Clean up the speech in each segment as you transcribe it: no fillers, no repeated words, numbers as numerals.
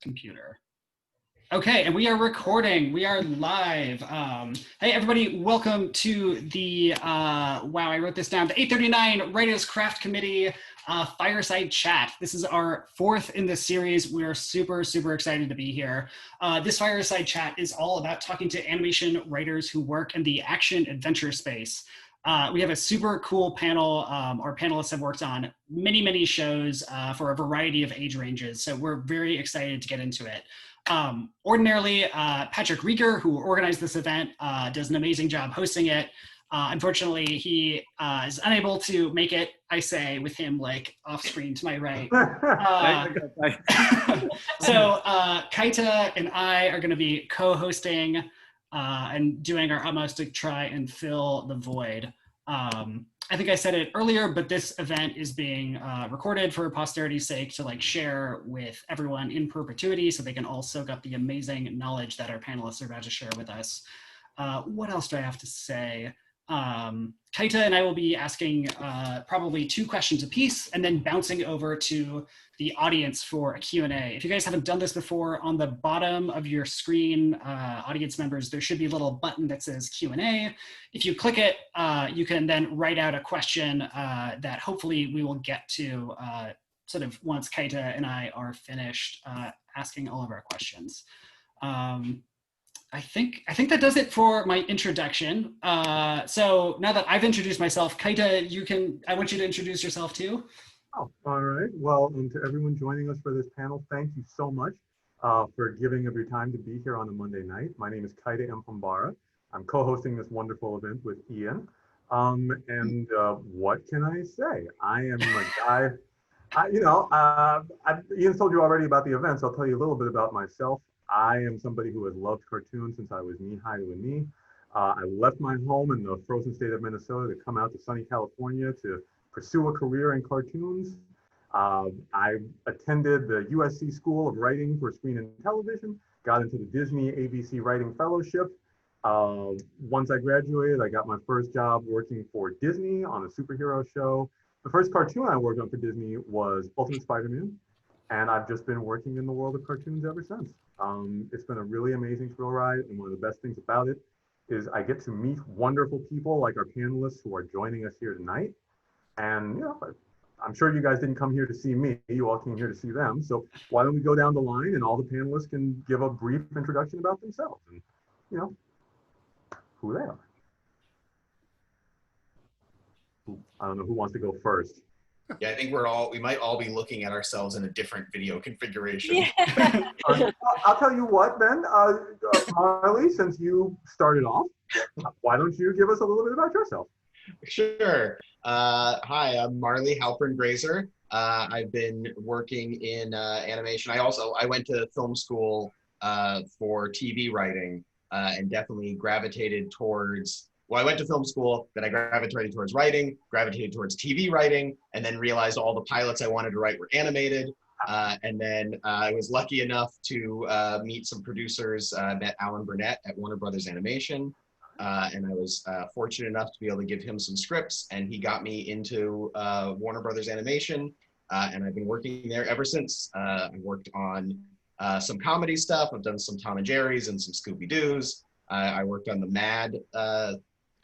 computer. Okay, and we are recording. We are live. Hey, everybody, welcome to the, wow, I wrote this down, the 839 Writers Craft Committee Fireside Chat. This is our fourth in this series. We are super, super excited to be here. This Fireside Chat is all about talking to animation writers who work in the action adventure space. We have a super cool panel. Our panelists have worked on many, many shows for a variety of age ranges, so we're very excited to get into it. Ordinarily, Patrick Rieger, who organized this event, does an amazing job hosting it. Unfortunately, he is unable to make it, I say, with him like off screen to my right. So Kaita and I are going to be co-hosting and doing our utmost to try and fill the void. I think I said it earlier, but this event is being recorded for posterity's sake to like share with everyone in perpetuity so they can all soak up the amazing knowledge that our panelists are about to share with us. What else do I have to say? Kaita and I will be asking probably 2 questions apiece and then bouncing over to the audience for a Q&A. If you guys haven't done this before, on the bottom of your screen, audience members, there should be a little button that says Q&A. If you click it, you can then write out a question that hopefully we will get to sort of once Kaita and I are finished asking all of our questions. I think that does it for my introduction. So now that I've introduced myself, Kaita, I want you to introduce yourself too. Oh, all right. Well, and to everyone joining us for this panel, thank you so much for giving of your time to be here on a Monday night. My name is Kaide M Humbara. I'm co-hosting this wonderful event with Ian. What can I say? I am a guy, Ian told you already about the event, so I'll tell you a little bit about myself. I am somebody who has loved cartoons since I was knee-high to a knee. I left my home in the frozen state of Minnesota to come out to sunny California to pursue a career in cartoons. I attended the USC School of Writing for Screen and Television, got into the Disney ABC Writing Fellowship. Once I graduated, I got my first job working for Disney on a superhero show. The first cartoon I worked on for Disney was Ultimate Spider-Man, and I've just been working in the world of cartoons ever since. It's been a really amazing thrill ride, and one of the best things about it is I get to meet wonderful people like our panelists who are joining us here tonight. And I'm sure you guys didn't come here to see me, you all came here to see them. So why don't we go down the line and all the panelists can give a brief introduction about themselves and who they are. I don't know who wants to go first. Yeah, I think we might all be looking at ourselves in a different video configuration. Yeah. I'll tell you what then, Marley, since you started off, why don't you give us a little bit about yourself? Sure. Hi, I'm Marley Halpern-Graser. I've been working in animation. I went to film school for TV writing and definitely gravitated towards, well, I went to film school, then I gravitated towards writing, gravitated towards TV writing, and then realized all the pilots I wanted to write were animated. And then I was lucky enough to meet some producers, met Burnett at Warner Brothers Animation. And I was fortunate enough to be able to give him some scripts, and he got me into Warner Brothers Animation, and I've been working there ever since. I worked on some comedy stuff. I've done some Tom and Jerry's and some Scooby-Doo's. I worked on the Mad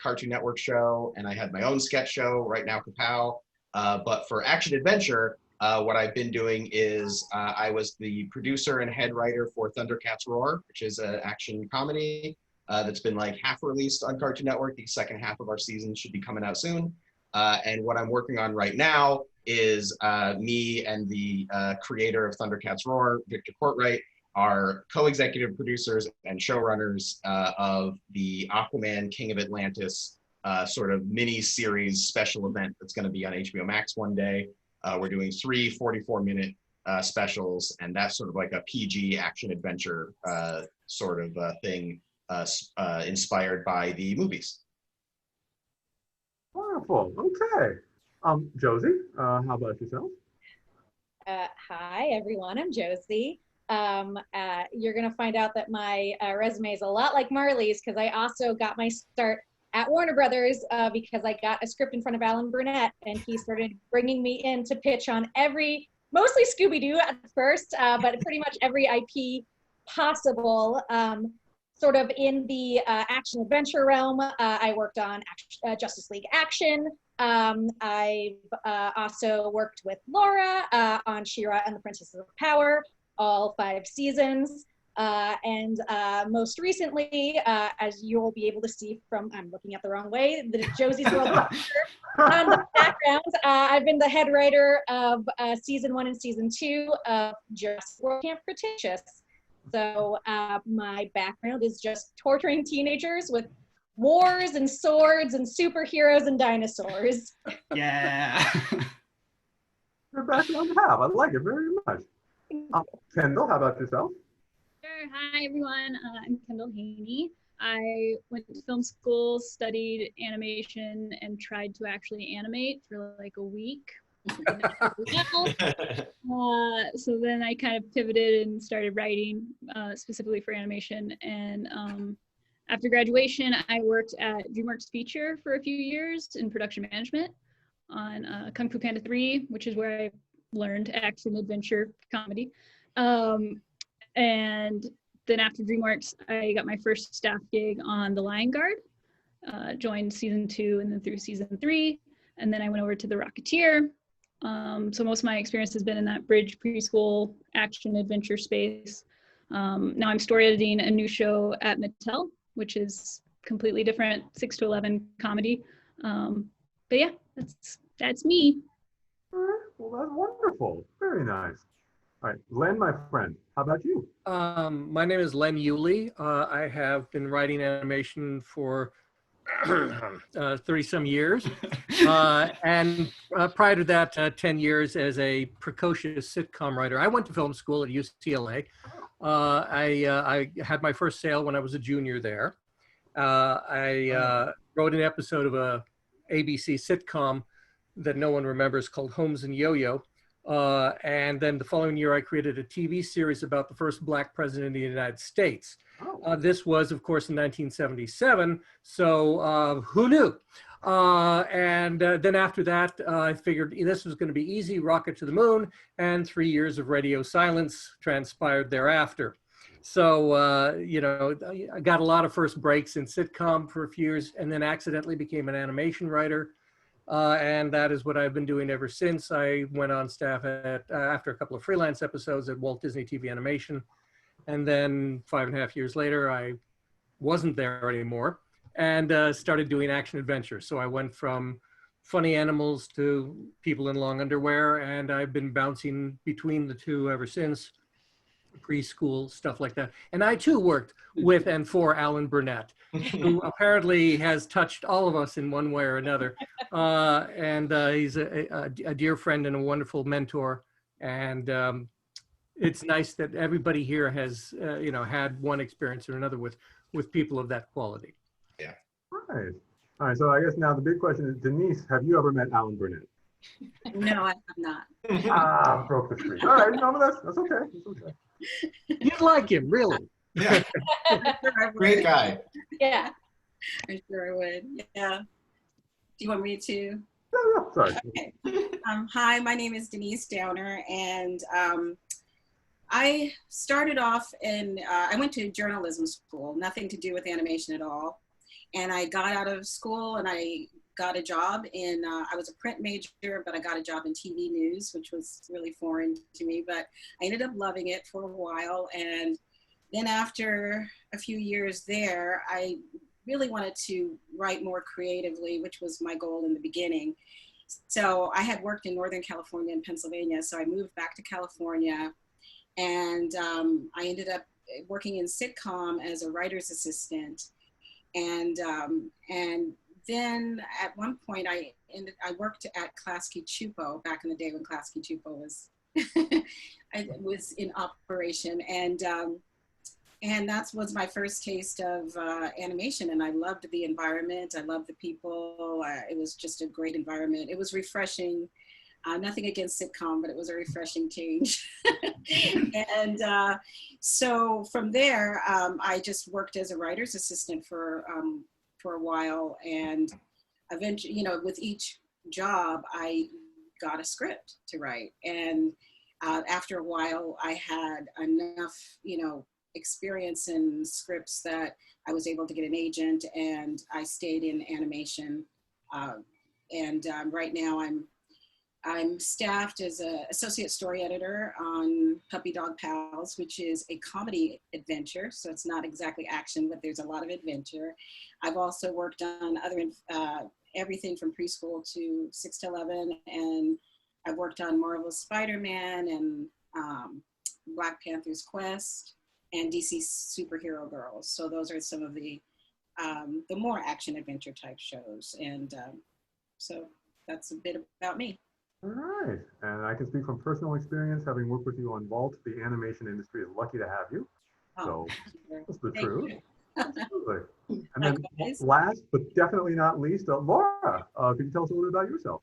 Cartoon Network show, and I had my own sketch show, Right Now Kapow. But for action adventure, what I've been doing is I was the producer and head writer for Thundercats Roar, which is an action comedy that's been like half released on Cartoon Network. The second half of our season should be coming out soon. And what I'm working on right now is me and the creator of Thundercats Roar, Victor Courtwright, are co-executive producers and showrunners of the Aquaman King of Atlantis sort of mini-series special event that's going to be on HBO Max one day. We're doing 3 44-minute specials, and that's sort of like a PG action-adventure sort of thing inspired by the movies. Wonderful. Okay. Josie, how about yourself? Hi, everyone. I'm Josie. You're going to find out that my resume is a lot like Marley's because I also got my start at Warner Brothers because I got a script in front of Burnett, and he started bringing me in to pitch on every mostly Scooby-Doo at first, but pretty much every IP possible. Sort of in the action adventure realm, I worked on Justice League Action. I've also worked with Laura on She-Ra and the Princesses of Power, all 5 seasons. And most recently, as you'll be able to see from, I'm looking at the wrong way, the Josie's World on the background, I've been the head writer of season 1 and season 2 of Jurassic World Camp Cretaceous. So my background is just torturing teenagers with wars and swords and superheroes and dinosaurs. Yeah. Good background to have. I like it very much. Kendall, how about yourself? Sure. Hi, everyone. I'm Kendall Haney. I went to film school, studied animation, and tried to actually animate for like a week. So then I kind of pivoted and started writing specifically for animation. And after graduation, I worked at DreamWorks Feature for a few years in production management on Kung Fu Panda 3, which is where I learned action, adventure, comedy. And then after DreamWorks, I got my first staff gig on The Lion Guard, joined season 2 and then through season 3. And then I went over to the Rocketeer. So most of my experience has been in that bridge preschool action adventure space. Now I'm story editing a new show at Mattel, which is completely different, 6 to 11 comedy. But yeah, that's me. All right. Well, that's wonderful. Very nice. All right, Len, my friend, how about you? My name is Len Ewley. I have been writing animation for 30 some years. And prior to that, 10 years as a precocious sitcom writer. I went to film school at UCLA. I had my first sale when I was a junior there. I wrote an episode of a ABC sitcom that no one remembers called Holmes and Yo-Yo. And then the following year, I created a TV series about the first Black president of the United States. This was, of course, in 1977, so who knew? And then after that, I figured this was going to be easy, rocket to the moon, and 3 years of radio silence transpired thereafter. So, you know, I got a lot of first breaks in sitcom for a few years, and then accidentally became an animation writer. And that is what I've been doing ever since. I went on staff at, after a couple of freelance episodes at Walt Disney TV Animation. And then 5.5 years later, I wasn't there anymore and started doing action adventure. So I went from funny animals to people in long underwear, and I've been bouncing between the two ever since. Preschool, stuff like that. And I too worked with and for Alan Burnett, who apparently has touched all of us in one way or another. He's a dear friend and a wonderful mentor. And it's nice that everybody here has, you know, had one experience or another with people of that quality. Yeah. Right. All right. So I guess now the big question is, Denise, have you ever met Alan Burnett? No, I have not. Broke the screen. All right. No, but that's okay. That's okay. You'd like him, really. Yeah. Great guy. Yeah. I'm sure I would. Yeah. Do you want me to? No, sorry. Okay. Hi, my name is Denise Downer, and I started off in, I went to journalism school, nothing to do with animation at all. And I got out of school and I got a job in, I was a print major, but I got a job in TV news, which was really foreign to me, but I ended up loving it for a while. And then after a few years there, I really wanted to write more creatively, which was my goal in the beginning. So I had worked in Northern California and Pennsylvania, so I moved back to California, and I ended up working in sitcom as a writer's assistant. And then at one point I worked at Klasky Chupo back in the day when Klasky Chupo was was in operation, and that was my first taste of animation, and I loved the environment. I loved the people. It was just a great environment. It was refreshing. Nothing against sitcom, but it was a refreshing change. And so from there, I just worked as a writer's assistant for a while, and eventually, you know, with each job, I got a script to write, and After a while, I had enough, experience in scripts that I was able to get an agent, and I stayed in animation. Right now I'm staffed as an associate story editor on Puppy Dog Pals, which is a comedy adventure. So it's not exactly action, but there's a lot of adventure. I've also worked on everything from preschool to 6 to 11. And I've worked on Marvel's Spider-Man and Black Panther's Quest and DC Superhero Girls. So those are some of the more action adventure type shows. And so that's a bit about me. All right, and I can speak from personal experience, having worked with you on Vault. The animation industry is lucky to have you. So that's the truth. Absolutely. And then last, but definitely not least, Laura, could you tell us a little bit about yourself?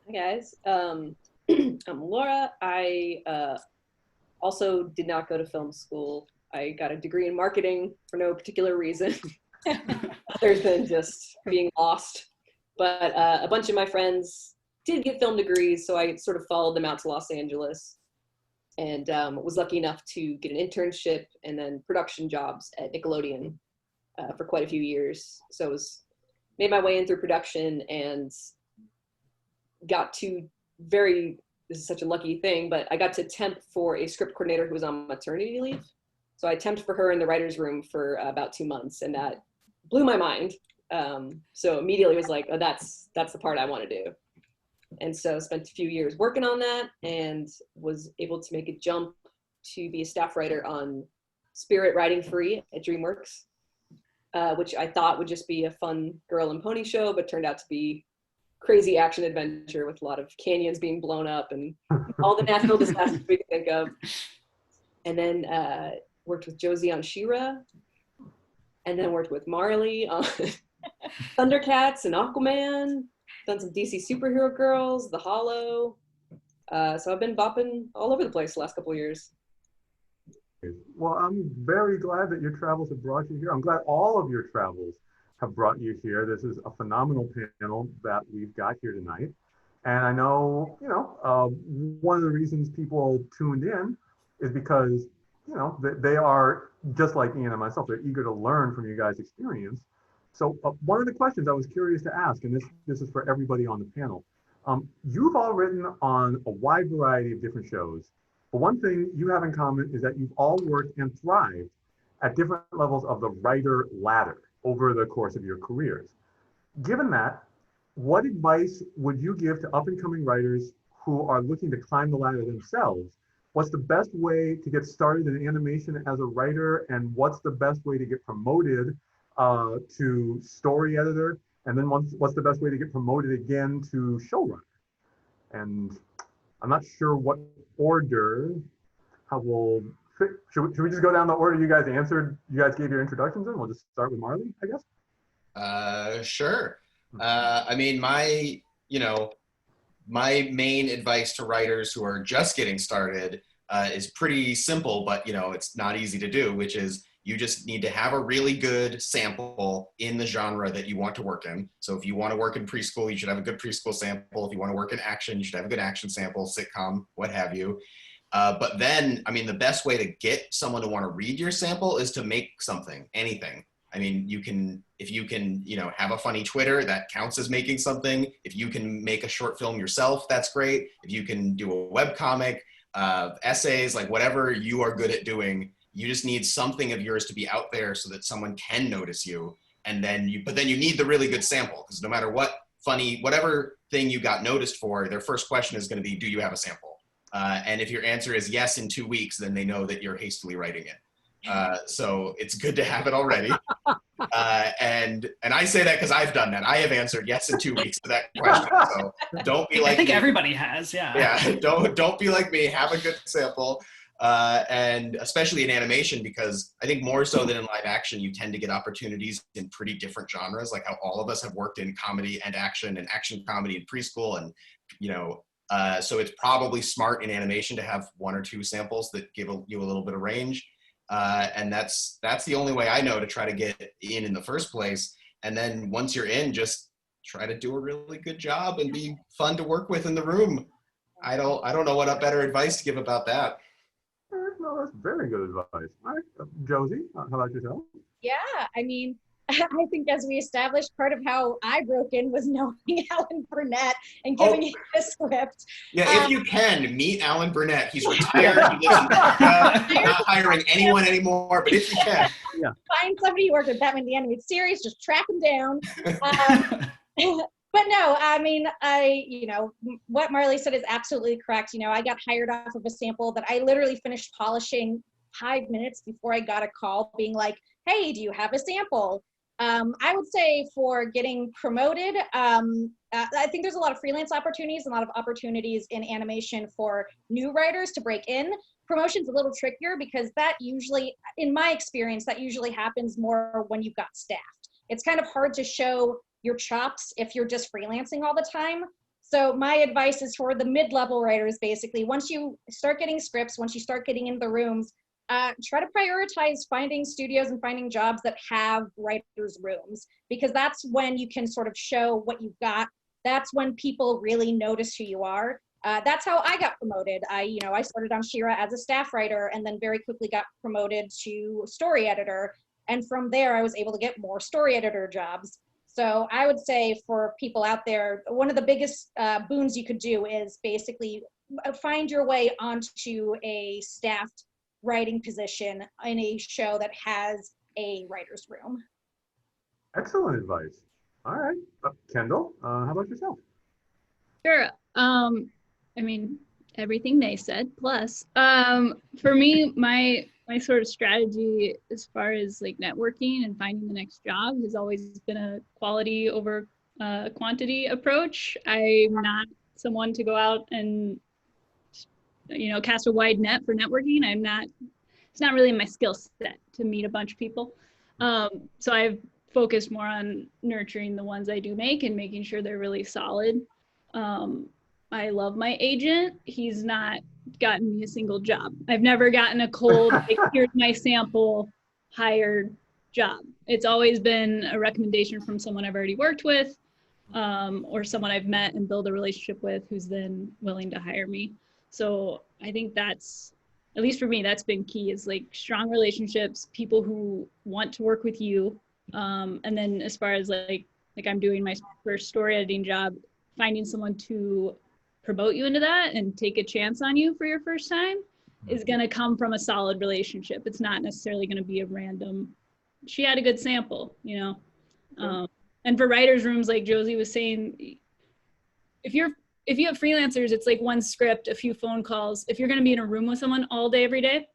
Hi guys, I'm Laura. I also did not go to film school. I got a degree in marketing for no particular reason, other than just being lost. But a bunch of my friends did get film degrees, so I sort of followed them out to Los Angeles, and was lucky enough to get an internship and then production jobs at Nickelodeon for quite a few years. So I made my way in through production and got to this is such a lucky thing, but I got to temp for a script coordinator who was on maternity leave. So I temped for her in the writer's room for about 2 months, and that blew my mind. So immediately was like, oh, that's the part I want to do. And so spent a few years working on that and was able to make a jump to be a staff writer on Spirit Riding Free at DreamWorks, which I thought would just be a fun girl and pony show, but turned out to be crazy action adventure with a lot of canyons being blown up and all the natural disasters we could think of. And then worked with Josie on She-Ra, and then worked with Marley on Thundercats and Aquaman, done some DC Superhero Girls, The Hollow. So I've been bopping all over the place the last couple of years. Well, I'm very glad that your travels have brought you here. I'm glad all of your travels have brought you here. This is a phenomenal panel that we've got here tonight. And I know, one of the reasons people tuned in is because, they are just like Ian and myself. They're eager to learn from you guys' experience. So one of the questions I was curious to ask, and this is for everybody on the panel, you've all written on a wide variety of different shows, but one thing you have in common is that you've all worked and thrived at different levels of the writer ladder over the course of your careers. Given that, what advice would you give to up-and-coming writers who are looking to climb the ladder themselves? What's the best way to get started in animation as a writer, and what's the best way to get promoted to story editor, and then what's the best way to get promoted again to showrunner? And I'm not sure what order. Should we just go down the order you guys answered? You guys gave your introductions in. We'll just start with Marley, I guess. Sure. I mean, my main advice to writers who are just getting started is pretty simple, but it's not easy to do, which is you just need to have a really good sample in the genre that you want to work in. So if you want to work in preschool, you should have a good preschool sample. If you want to work in action, you should have a good action sample, sitcom, what have you. But then, I mean, the best way to get someone to want to read your sample is to make something, anything. I mean, if you can, have a funny Twitter, that counts as making something. If you can make a short film yourself, that's great. If you can do a webcomic, essays, like whatever you are good at doing, you just need something of yours to be out there so that someone can notice you. And then you need the really good sample, because no matter whatever thing you got noticed for, their first question is going to be, do you have a sample? And if your answer is yes in 2 weeks, then they know that you're hastily writing it. So it's good to have it already. And I say that because I've done that. I have answered yes in 2 weeks to that question. So don't be like me. I think everybody has, yeah. Yeah, don't be like me. Have a good sample. And especially in animation, because I think more so than in live action, you tend to get opportunities in pretty different genres, like how all of us have worked in comedy and action comedy in preschool. And, so it's probably smart in animation to have 1 or 2 samples that give you a little bit of range. And that's the only way I know to try to get in the first place. And then once you're in, just try to do a really good job and be fun to work with in the room. I don't know what better advice to give about that. No, that's very good advice. All right, Josie, how about yourself? Yeah, I mean, I think as we established, part of how I broke in was knowing Alan Burnett and giving him a script. Yeah, if you can, meet Alan Burnett. He's retired. He lives in America, not hiring anyone anymore, but if you can. Yeah. Find somebody who worked at Batman the Animated Series, just track him down. But no, I mean, what Marley said is absolutely correct. I got hired off of a sample that I literally finished polishing 5 minutes before I got a call being like, hey, do you have a sample? I would say for getting promoted, I think there's a lot of freelance opportunities and a lot of opportunities in animation for new writers to break in. Promotion's a little trickier because that usually, in my experience, that usually happens more when you've got staffed. It's kind of hard to show your chops if you're just freelancing all the time. So my advice is for the mid-level writers, basically, once you start getting scripts, once you start getting into the rooms, try to prioritize finding studios and finding jobs that have writers' rooms, because that's when you can sort of show what you've got. That's when people really notice who you are. That's how I got promoted. I started on She-Ra as a staff writer and then very quickly got promoted to story editor. And from there, I was able to get more story editor jobs. So I would say for people out there, one of the biggest boons you could do is basically find your way onto a staffed writing position in a show that has a writer's room. Excellent advice. All right. Kendall, how about yourself? Sure. I mean, everything they said, plus. For me, my sort of strategy as far as like networking and finding the next job has always been a quality over quantity approach. I'm not someone to go out and cast a wide net for networking. It's not really my skill set to meet a bunch of people. So I've focused more on nurturing the ones I do make and making sure they're really solid. I love my agent. He's not gotten me a single job. I've never gotten a cold, like, here's my sample, hired job. It's always been a recommendation from someone I've already worked with, or someone I've met and build a relationship with who's then willing to hire me. So I think that's, at least for me, that's been key, is like strong relationships, people who want to work with you. And then as far as like I'm doing my first story editing job, finding someone to promote you into that and take a chance on you for your first time is going to come from a solid relationship. It's not necessarily going to be a random, she had a good sample, and for writers' rooms, like Josie was saying, if you have freelancers, it's like one script, a few phone calls. If you're going to be in a room with someone all day, every day,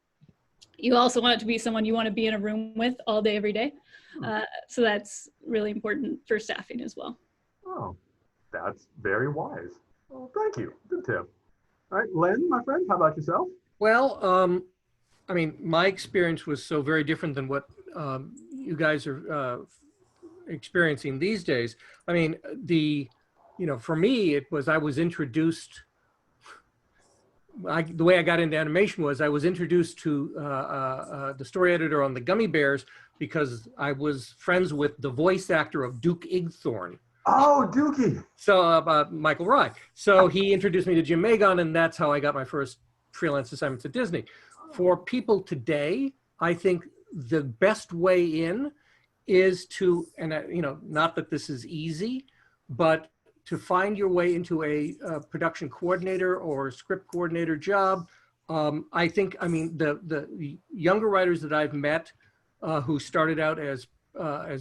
you also want it to be someone you want to be in a room with all day, every day. So that's really important for staffing as well. Oh, that's very wise. Well, thank you. Good tip. All right, Len, my friend, how about yourself? Well, I mean, my experience was so very different than what you guys are experiencing these days. I mean, for me, it was, I was introduced, the way I got into animation was I was introduced to the story editor on the Gummy Bears because I was friends with the voice actor of Duke Igthorn. Oh, Dookie. So Michael Rye. So he introduced me to Jim Magon, and that's how I got my first freelance assignments at Disney. For people today, I think the best way in is to, and not that this is easy, but to find your way into a production coordinator or script coordinator job. I think, I mean, the younger writers that I've met who started out as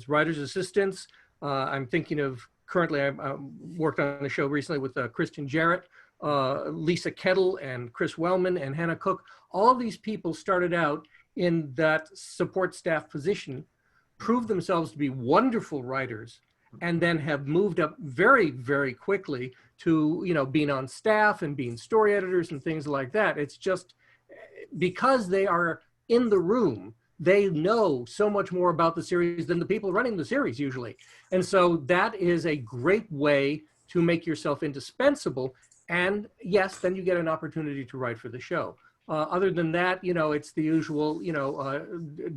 writers' assistants, I'm thinking of, currently I worked on a show recently with Kristen Jarrett, Lisa Kettle, and Chris Wellman, and Hannah Cook. All of these people started out in that support staff position, proved themselves to be wonderful writers, and then have moved up very, very quickly to, being on staff and being story editors and things like that. It's just because they are in the room, they know so much more about the series than the people running the series usually. And so that is a great way to make yourself indispensable. And yes, then you get an opportunity to write for the show. Other than that, it's the usual,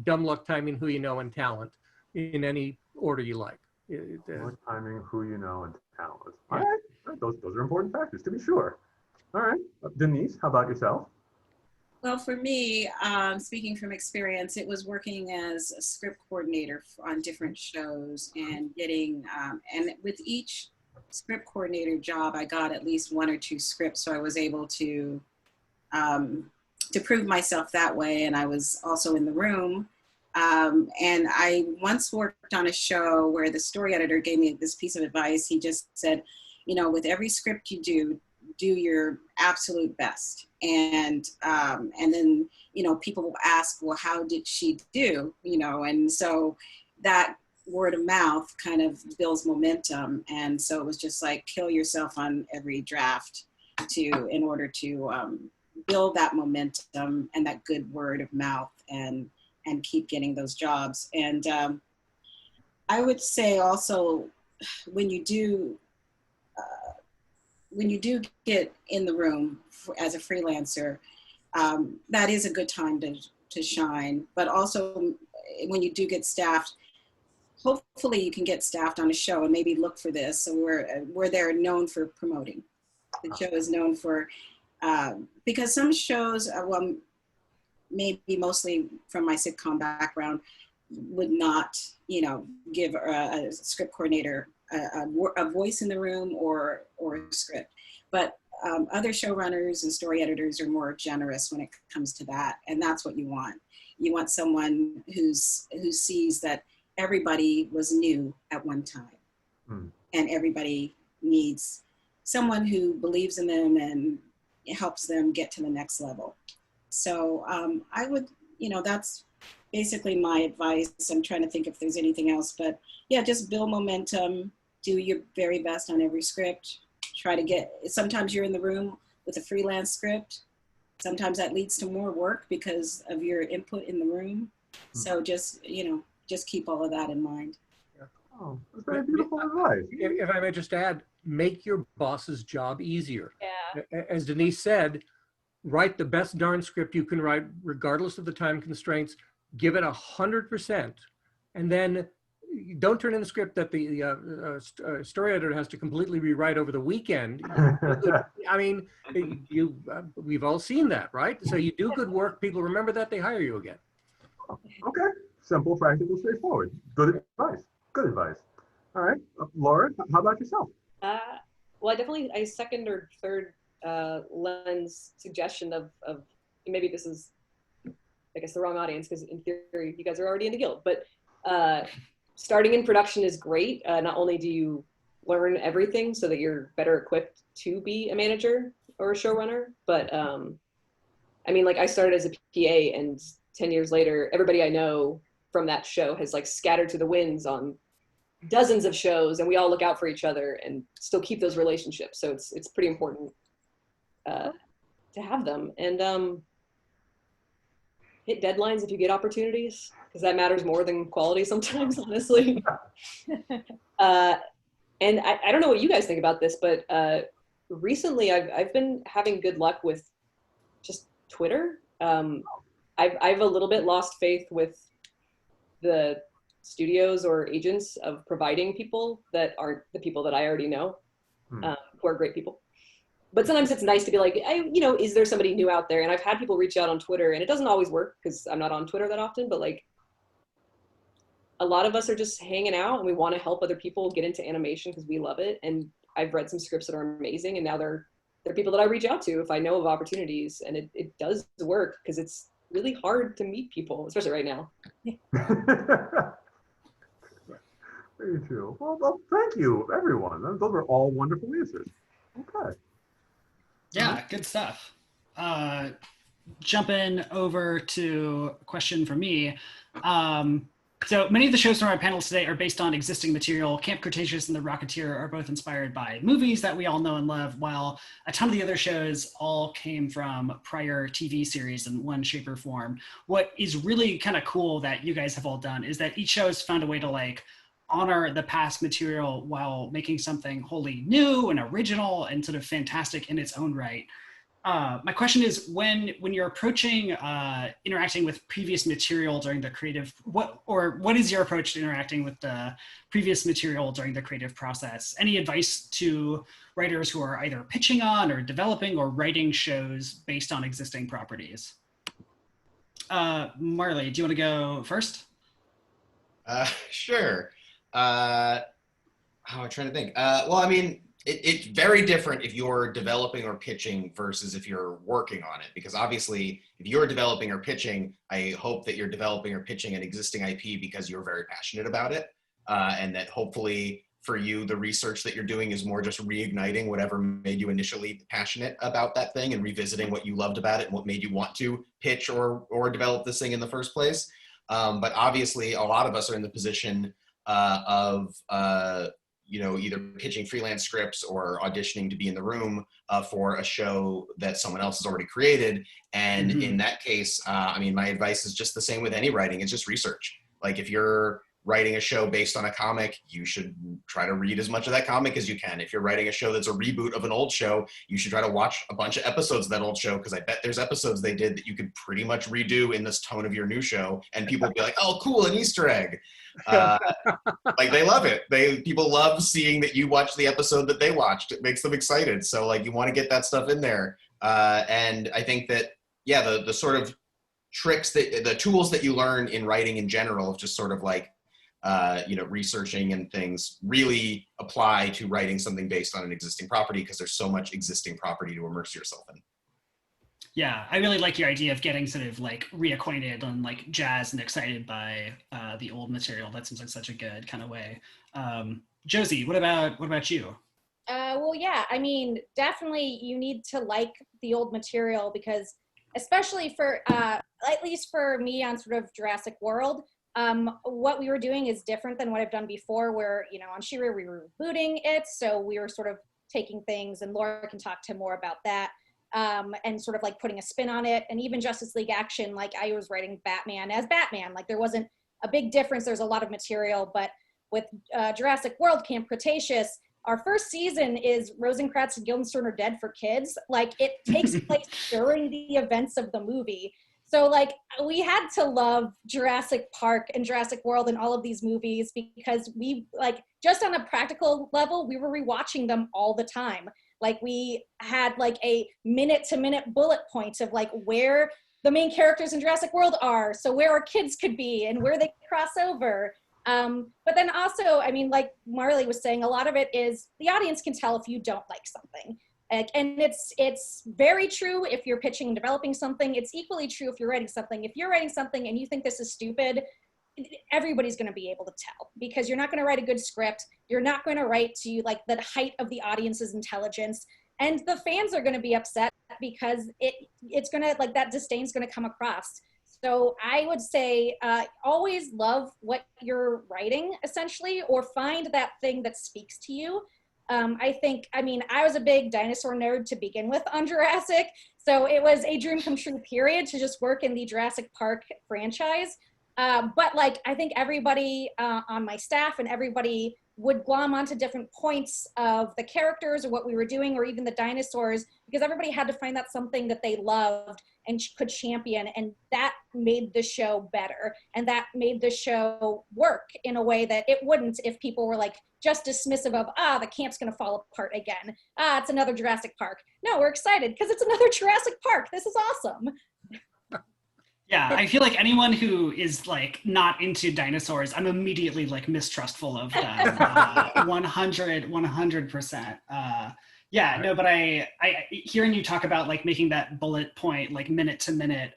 dumb luck, timing, who you know, and talent in any order you like. Luck, timing, who you know, and talent. All right, those are important factors to be sure. All right. Denise, how about yourself? Well, for me, speaking from experience, it was working as a script coordinator on different shows and getting, and with each script coordinator job, I got at least 1 or 2 scripts, so I was able to prove myself that way. And I was also in the room. And I once worked on a show where the story editor gave me this piece of advice. He just said, you know, with every script you do your absolute best. And then, you know, people will ask, well, how did she do? You know, and so that word of mouth kind of builds momentum. And so it was just like, kill yourself on every draft in order to build that momentum and that good word of mouth and keep getting those jobs. And I would say also, when you do get in the room as a freelancer, that is a good time to shine. But also, when you do get staffed, hopefully you can get staffed on a show, and maybe look for this. So where they're known for promoting. The show is known for, because some shows, well, maybe mostly from my sitcom background, would not, you know, give a script coordinator a voice in the room or a script. But other showrunners and story editors are more generous when it comes to that, and that's what you want. You want someone who sees that everybody was new at one time, and everybody needs someone who believes in them and helps them get to the next level. So I would, you know, that's basically my advice. I'm trying to think if there's anything else, but yeah, just build momentum, do your very best on every script. Try to get, sometimes you're in the room with a freelance script. Sometimes that leads to more work because of your input in the room. So just, you know, just keep all of that in mind. Oh, that's very beautiful advice. If I may just add, make your boss's job easier. Yeah. As Denise said, write the best darn script you can write, regardless of the time constraints. Give it 100%, and then don't turn in a script that the story editor has to completely rewrite over the weekend. I mean, we've all seen that, right? So you do good work, people remember that, they hire you again. Okay, simple, practical, straightforward. Good advice. Good advice. All right, Laura, how about yourself? Well, I second or third Len's suggestion of maybe this is, I guess, the wrong audience, because in theory you guys are already in the guild, but starting in production is great. Not only do you learn everything so that you're better equipped to be a manager or a showrunner, but I mean, like, I started as a PA, and 10 years later, everybody I know from that show has like scattered to the winds on dozens of shows, and we all look out for each other and still keep those relationships. So it's pretty important to have them, and hit deadlines if you get opportunities, because that matters more than quality sometimes, honestly. And I don't know what you guys think about this, but recently I've been having good luck with just Twitter. I've a little bit lost faith with the studios or agents of providing people that aren't the people that I already know, who are great people. But sometimes it's nice to be like, you know, is there somebody new out there? And I've had people reach out on Twitter, and it doesn't always work because I'm not on Twitter that often, but like, a lot of us are just hanging out and we want to help other people get into animation because we love it. And I've read some scripts that are amazing, and now they're people that I reach out to if I know of opportunities, and it does work because it's really hard to meet people, especially right now. Very true. Well, thank you, everyone. Those were all wonderful answers. Okay. Yeah, good stuff. Jumping over to a question from me. So many of the shows from our panels today are based on existing material. Camp Cretaceous and The Rocketeer are both inspired by movies that we all know and love, while a ton of the other shows all came from prior TV series in one shape or form. What is really kind of cool that you guys have all done is that each show has found a way to like honor the past material while making something wholly new and original and sort of fantastic in its own right. My question is, when you're approaching interacting with previous material during the creative, what is your approach to interacting with the previous material during the creative process? Any advice to writers who are either pitching on or developing or writing shows based on existing properties? Marley, do you want to go first? Sure. I'm trying to think. Well, I mean, it's very different if you're developing or pitching versus if you're working on it. Because obviously, if you're developing or pitching, I hope that you're developing or pitching an existing IP because you're very passionate about it. And that hopefully for you, the research that you're doing is more just reigniting whatever made you initially passionate about that thing and revisiting what you loved about it and what made you want to pitch or develop this thing in the first place. But obviously, a lot of us are in the position of either pitching freelance scripts or auditioning to be in the room for a show that someone else has already created. And in that case, I mean, my advice is just the same with any writing. It's just research. Like if you're writing a show based on a comic, you should try to read as much of that comic as you can. If you're writing a show that's a reboot of an old show, you should try to watch a bunch of episodes of that old show, because I bet there's episodes they did that you could pretty much redo in this tone of your new show, and people will be like, oh, cool, an Easter egg. Like they love it. People love seeing that you watched the episode that they watched. It makes them excited. So like you want to get that stuff in there. And I think that, yeah, the sort of tricks, the tools that you learn in writing in general of just sort of like, researching and things really apply to writing something based on an existing property, because there's so much existing property to immerse yourself in. Yeah, I really like your idea of getting sort of like reacquainted and like jazzed and excited by the old material. That seems like such a good kind of way. Josie, what about you? Well, yeah, I mean, definitely you need to like the old material, because especially for, at least for me on sort of Jurassic World, what we were doing is different than what I've done before, where, on She-Ra we were rebooting it. So we were sort of taking things, and Laura can talk to more about that, and sort of like putting a spin on it. And even Justice League Action, like I was writing Batman as Batman. Like there wasn't a big difference. There's a lot of material, but with Jurassic World Camp Cretaceous, our first season is Rosencrantz and Guildenstern are dead for kids. Like it takes place during the events of the movie. So like we had to love Jurassic Park and Jurassic World and all of these movies, because we like, just on a practical level, we were rewatching them all the time. Like we had like a minute-to-minute bullet points of like where the main characters in Jurassic World are, so where our kids could be and where they cross over. But then also, I mean, like Marley was saying, a lot of it is the audience can tell if you don't like something. And it's very true if you're pitching and developing something. It's equally true if you're writing something. If you're writing something and you think this is stupid, everybody's going to be able to tell, because you're not going to write a good script. You're not going to write to like the height of the audience's intelligence. And the fans are going to be upset because it's going to, like, that disdain's going to come across. So I would say always love what you're writing, essentially, or find that thing that speaks to you. I mean, I was a big dinosaur nerd to begin with on Jurassic, so it was a dream come true period to just work in the Jurassic Park franchise. But like, I think everybody on my staff and everybody would glom onto different points of the characters or what we were doing, or even the dinosaurs, because everybody had to find that something that they loved and could champion, and that made the show better, and that made the show work in a way that it wouldn't if people were like just dismissive of, the camp's gonna fall apart again, it's another Jurassic Park. No, we're excited because it's another Jurassic Park. This is awesome. Yeah, I feel like anyone who is like not into dinosaurs, I'm immediately like mistrustful of them. 100%. Yeah, no, but I hearing you talk about like making that bullet point, like minute to minute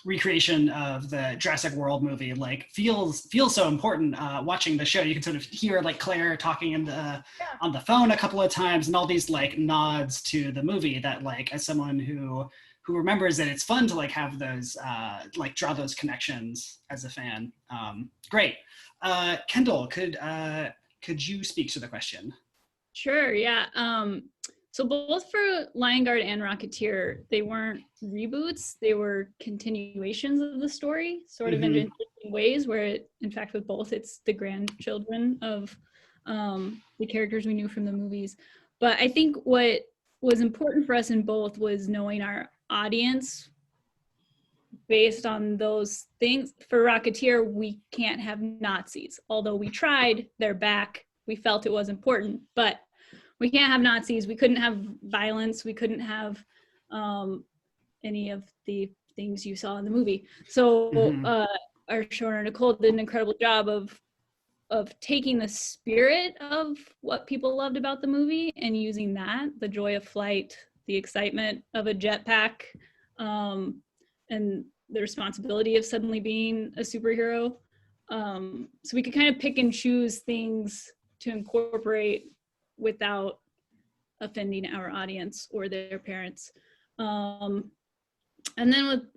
recreation of the Jurassic World movie, like feels so important. Watching the show, you can sort of hear like Claire talking on the phone a couple of times, and all these like nods to the movie that, like, as someone who remembers that, it's fun to like have those like draw those connections as a fan. Great. Kendall, could you speak to the question? Sure, yeah. So both for Lion Guard and Rocketeer, they weren't reboots, they were continuations of the story, sort of in interesting ways, where in fact with both, it's the grandchildren of the characters we knew from the movies. But I think what was important for us in both was knowing our audience based on those things. For Rocketeer, we can't have Nazis. Although we tried, they're back. We felt it was important, but we can't have Nazis. We couldn't have violence. We couldn't have any of the things you saw in the movie. So our showrunner, Nicole, did an incredible job of taking the spirit of what people loved about the movie and using that, the joy of flight, the excitement of a jetpack, and the responsibility of suddenly being a superhero. So we could kind of pick and choose things to incorporate without offending our audience or their parents. And then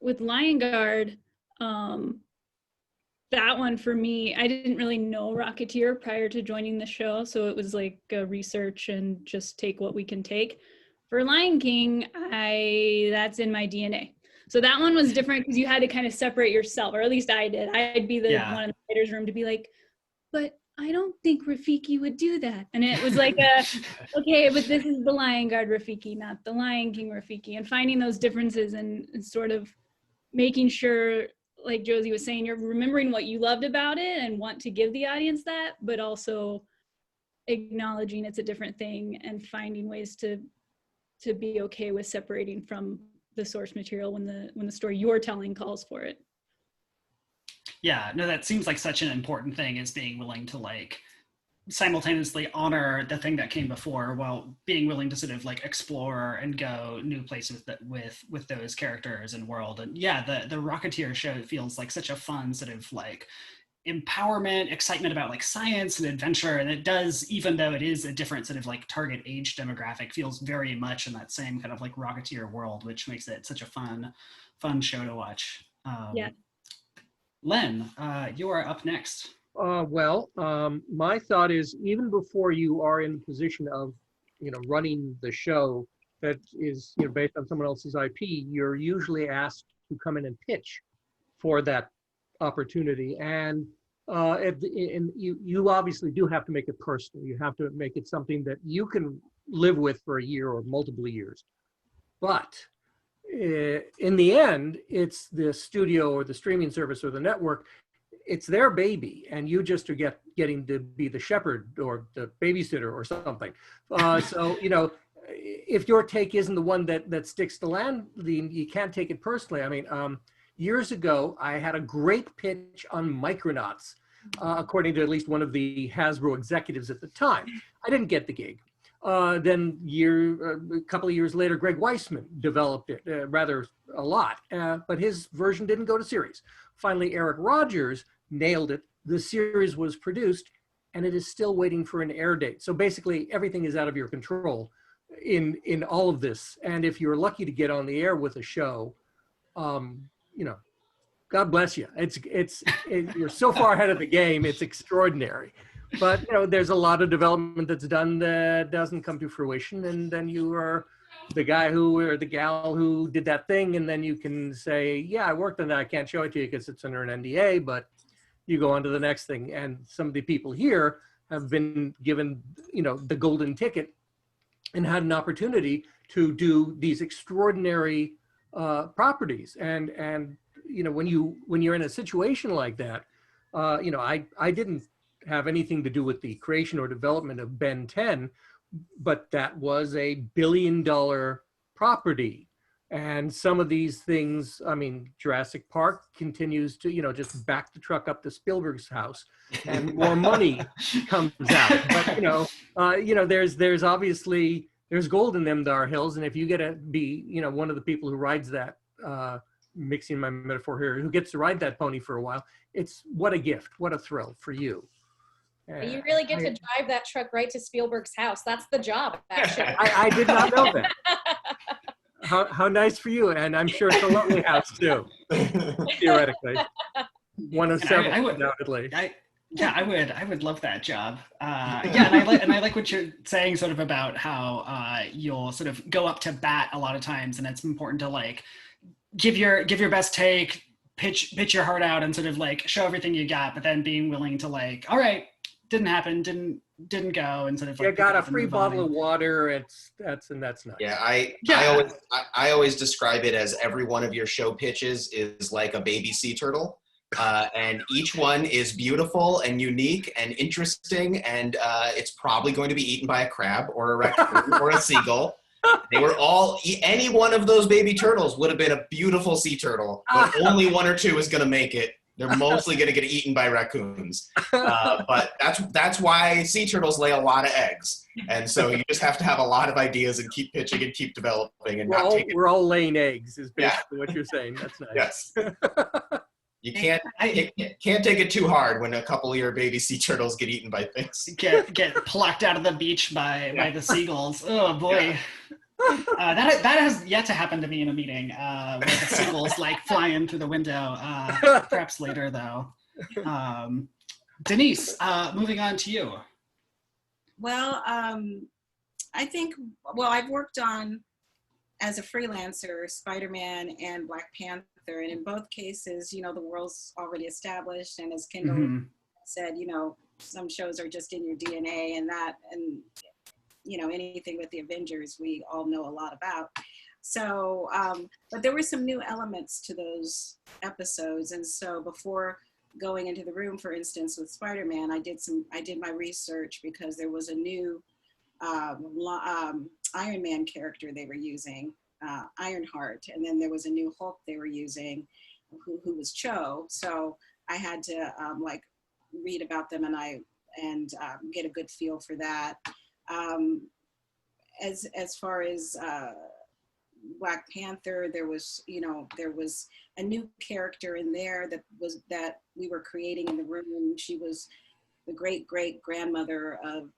with Lion Guard, that one for me, I didn't really know Rocketeer prior to joining the show, so it was like research and just take what we can take. For Lion King, that's in my DNA. So that one was different because you had to kind of separate yourself, or at least I did. I'd be the one in the writer's room to be like, but I don't think Rafiki would do that. And it was like, okay, but this is the Lion Guard Rafiki, not the Lion King Rafiki. And finding those differences and sort of making sure, like Josie was saying, you're remembering what you loved about it and want to give the audience that, but also acknowledging it's a different thing and finding ways to be okay with separating from the source material when the story you're telling calls for it. Yeah, no, that seems like such an important thing, is being willing to like simultaneously honor the thing that came before while being willing to sort of like explore and go new places that with those characters and world. And yeah, the Rocketeer show feels like such a fun sort of like empowerment, excitement about like science and adventure. And it does, even though it is a different sort of like target age demographic, feels very much in that same kind of like Rocketeer world, which makes it such a fun show to watch. Yeah. Len, you are up next. My thought is, even before you are in the position of, running the show that is, based on someone else's IP, you're usually asked to come in and pitch for that opportunity. And you obviously do have to make it personal. You have to make it something that you can live with for a year or multiple years. But in the end, it's the studio or the streaming service or the network, it's their baby, and you just are getting to be the shepherd or the babysitter or something. So, if your take isn't the one that sticks to land, you can't take it personally. I mean, years ago, I had a great pitch on Micronauts, according to at least one of the Hasbro executives at the time. I didn't get the gig. Then a couple of years later, Greg Weisman developed it rather a lot, but his version didn't go to series. Finally, Eric Rogers nailed it. The series was produced, and it is still waiting for an air date. So basically, everything is out of your control in all of this. And if you're lucky to get on the air with a show, God bless you. You're so far ahead of the game. It's extraordinary. But there's a lot of development that's done that doesn't come to fruition, and then you are the guy or the gal who did that thing, and then you can say, yeah, I worked on that. I can't show it to you because it's under an NDA, but you go on to the next thing. And some of the people here have been given, the golden ticket and had an opportunity to do these extraordinary properties. And when you're in a situation like that, I didn't have anything to do with the creation or development of Ben 10, but that was a $1 billion property. And some of these things, I mean, Jurassic Park continues to, just back the truck up to Spielberg's house, and more money comes out. But, there's obviously, there's gold in them Dar Hills. And if you get to be, one of the people who rides that, mixing my metaphor here, who gets to ride that pony for a while, it's what a gift, what a thrill for you. You really get to drive that truck right to Spielberg's house. That's the job, actually. I did not know that. How nice for you. And I'm sure it's a lovely house too, theoretically. One of several, undoubtedly. I would love that job. And I like what you're saying sort of about how you'll sort of go up to bat a lot of times, and it's important to like give your best take, pitch your heart out, and sort of like show everything you got, but then being willing to like, all right, didn't happen, didn't go, and sort of like You got pick it a up and free move bottle on. of water. That's nice. Yeah, Yeah. I always describe it as every one of your show pitches is like a baby sea turtle. And each one is beautiful and unique and interesting, and it's probably going to be eaten by a crab or a raccoon or a seagull. They were all, any one of those baby turtles would have been a beautiful sea turtle, but only one or two is going to make it. They're mostly going to get eaten by raccoons. But that's why sea turtles lay a lot of eggs. And so you just have to have a lot of ideas and keep pitching and keep developing and not take it. We're all laying eggs is basically what you're saying. That's nice. Yes. You can't take it too hard when a couple of your baby sea turtles get eaten by things. Get plucked out of the beach by the seagulls. Oh boy. That has yet to happen to me in a meeting where the seagulls like fly in through the window. Perhaps later though. Denise, moving on to you. Well, I think, I've worked on, as a freelancer, Spider-Man and Black Panther, and in both cases, the world's already established, and as Kendall said, some shows are just in your DNA, and anything with the Avengers, we all know a lot about. So, but there were some new elements to those episodes, and so before going into the room, for instance, with Spider-Man, I did my research because there was a new Iron Man character they were using, Ironheart, and then there was a new Hulk they were using, who was Cho. So I had to read about them and get a good feel for that. As far as Black Panther, there was a new character in there that we were creating in the room. She was the great grandmother of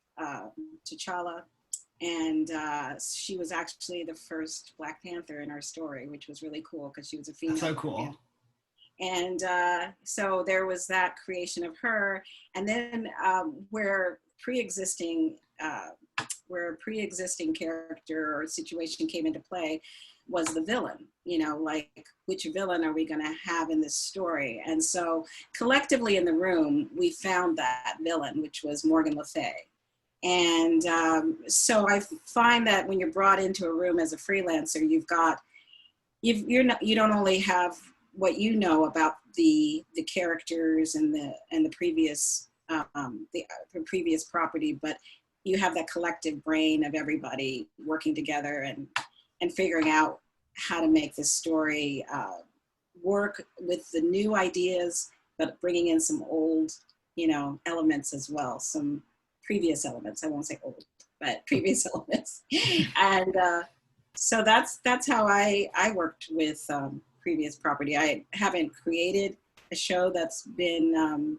T'Challa, and she was actually the first Black Panther in our story, which was really cool because she was a female. That's so cool. And so there was that creation of her, and then where a pre-existing character or situation came into play was the villain. Which villain are we going to have in this story? And so collectively in the room, we found that villain, which was Morgan Le Fay. And so I find that when you're brought into a room as a freelancer, you don't only have what you know about the characters and the previous the previous property, but you have that collective brain of everybody working together and figuring out how to make this story work with the new ideas, but bringing in some old, elements as well, some previous elements. I won't say old, but previous elements. And so that's how I worked with previous property. I haven't created a show that's been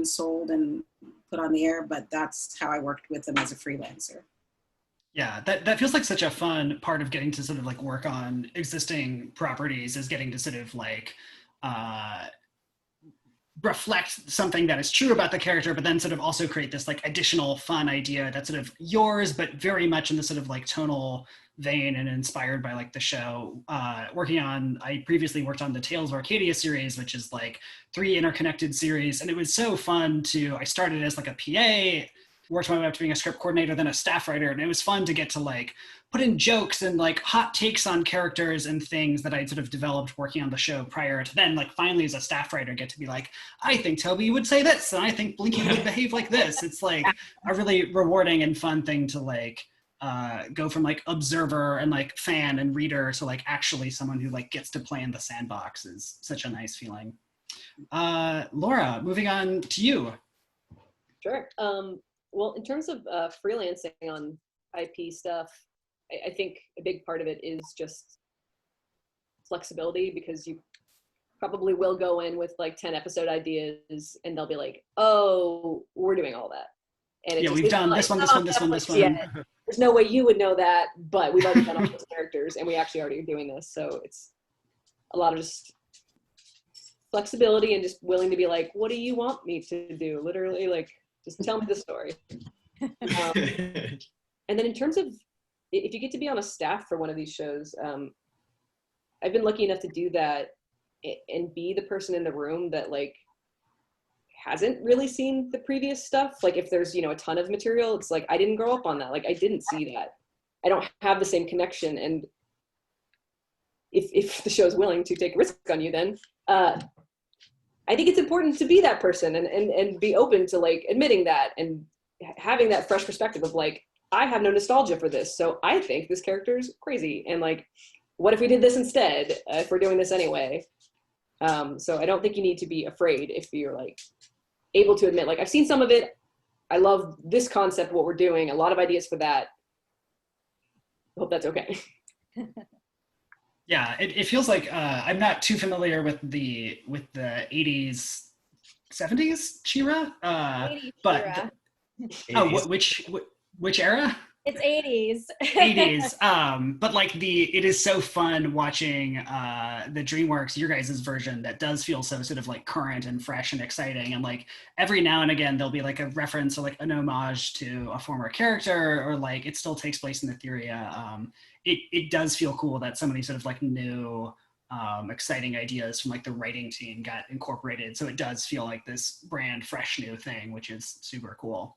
sold and put on the air, but that's how I worked with them as a freelancer. Yeah, that feels like such a fun part of getting to sort of work on existing properties, is getting to sort of reflect something that is true about the character, but then sort of also create this additional fun idea that's sort of yours, but very much in the sort of tonal vein and inspired by the show. I previously worked on the Tales of Arcadia series, which is 3 interconnected series, and it was so fun I started as a PA, worked my way up to being a script coordinator, then a staff writer, and it was fun to get to put in jokes and hot takes on characters and things that I'd sort of developed working on the show prior to then finally as a staff writer get to be I think Toby would say this, and I think Blinky would behave like this. It's a really rewarding and fun thing to go from observer and fan and reader to actually someone who get to play in the sandbox is such a nice feeling. Laura, moving on to you. Sure. Well, in terms of freelancing on IP stuff, I think a big part of it is just flexibility, because you probably will go in with 10 episode ideas and they'll be oh, we're doing all that. And yeah, we've done this one. Yeah, there's no way you would know that, but we've already done all those characters and we actually already are doing this. So it's a lot of just flexibility and just willing to be what do you want me to do? Literally, just tell me the story. And then in terms of, if you get to be on a staff for one of these shows, I've been lucky enough to do that and be the person in the room that hasn't really seen the previous stuff. Like if there's, a ton of material, it's like, I didn't grow up on that. Like I didn't see that. I don't have the same connection. And if the show's willing to take a risk on you, then I think it's important to be that person and be open to like admitting that and having that fresh perspective of like, I have no nostalgia for this. So I think this character's crazy. And like, what if we did this instead, if we're doing this anyway? So I don't think you need to be afraid if you're like able to admit, like, I've seen some of it. I love this concept, what we're doing, a lot of ideas for that. I hope that's okay. Yeah, it feels like I'm not too familiar with the 80s, 70s She-Ra, 80s but She-Ra. oh, which era? It's 80s. 80s. But like it is so fun watching the DreamWorks, your guys' version, that does feel so sort of like current and fresh and exciting. And like every now and again, there'll be like a reference or like an homage to a former character, or like it still takes place in Etheria. It does feel cool that so many sort of like new, exciting ideas from like the writing team got incorporated. So it does feel like this brand fresh new thing, which is super cool.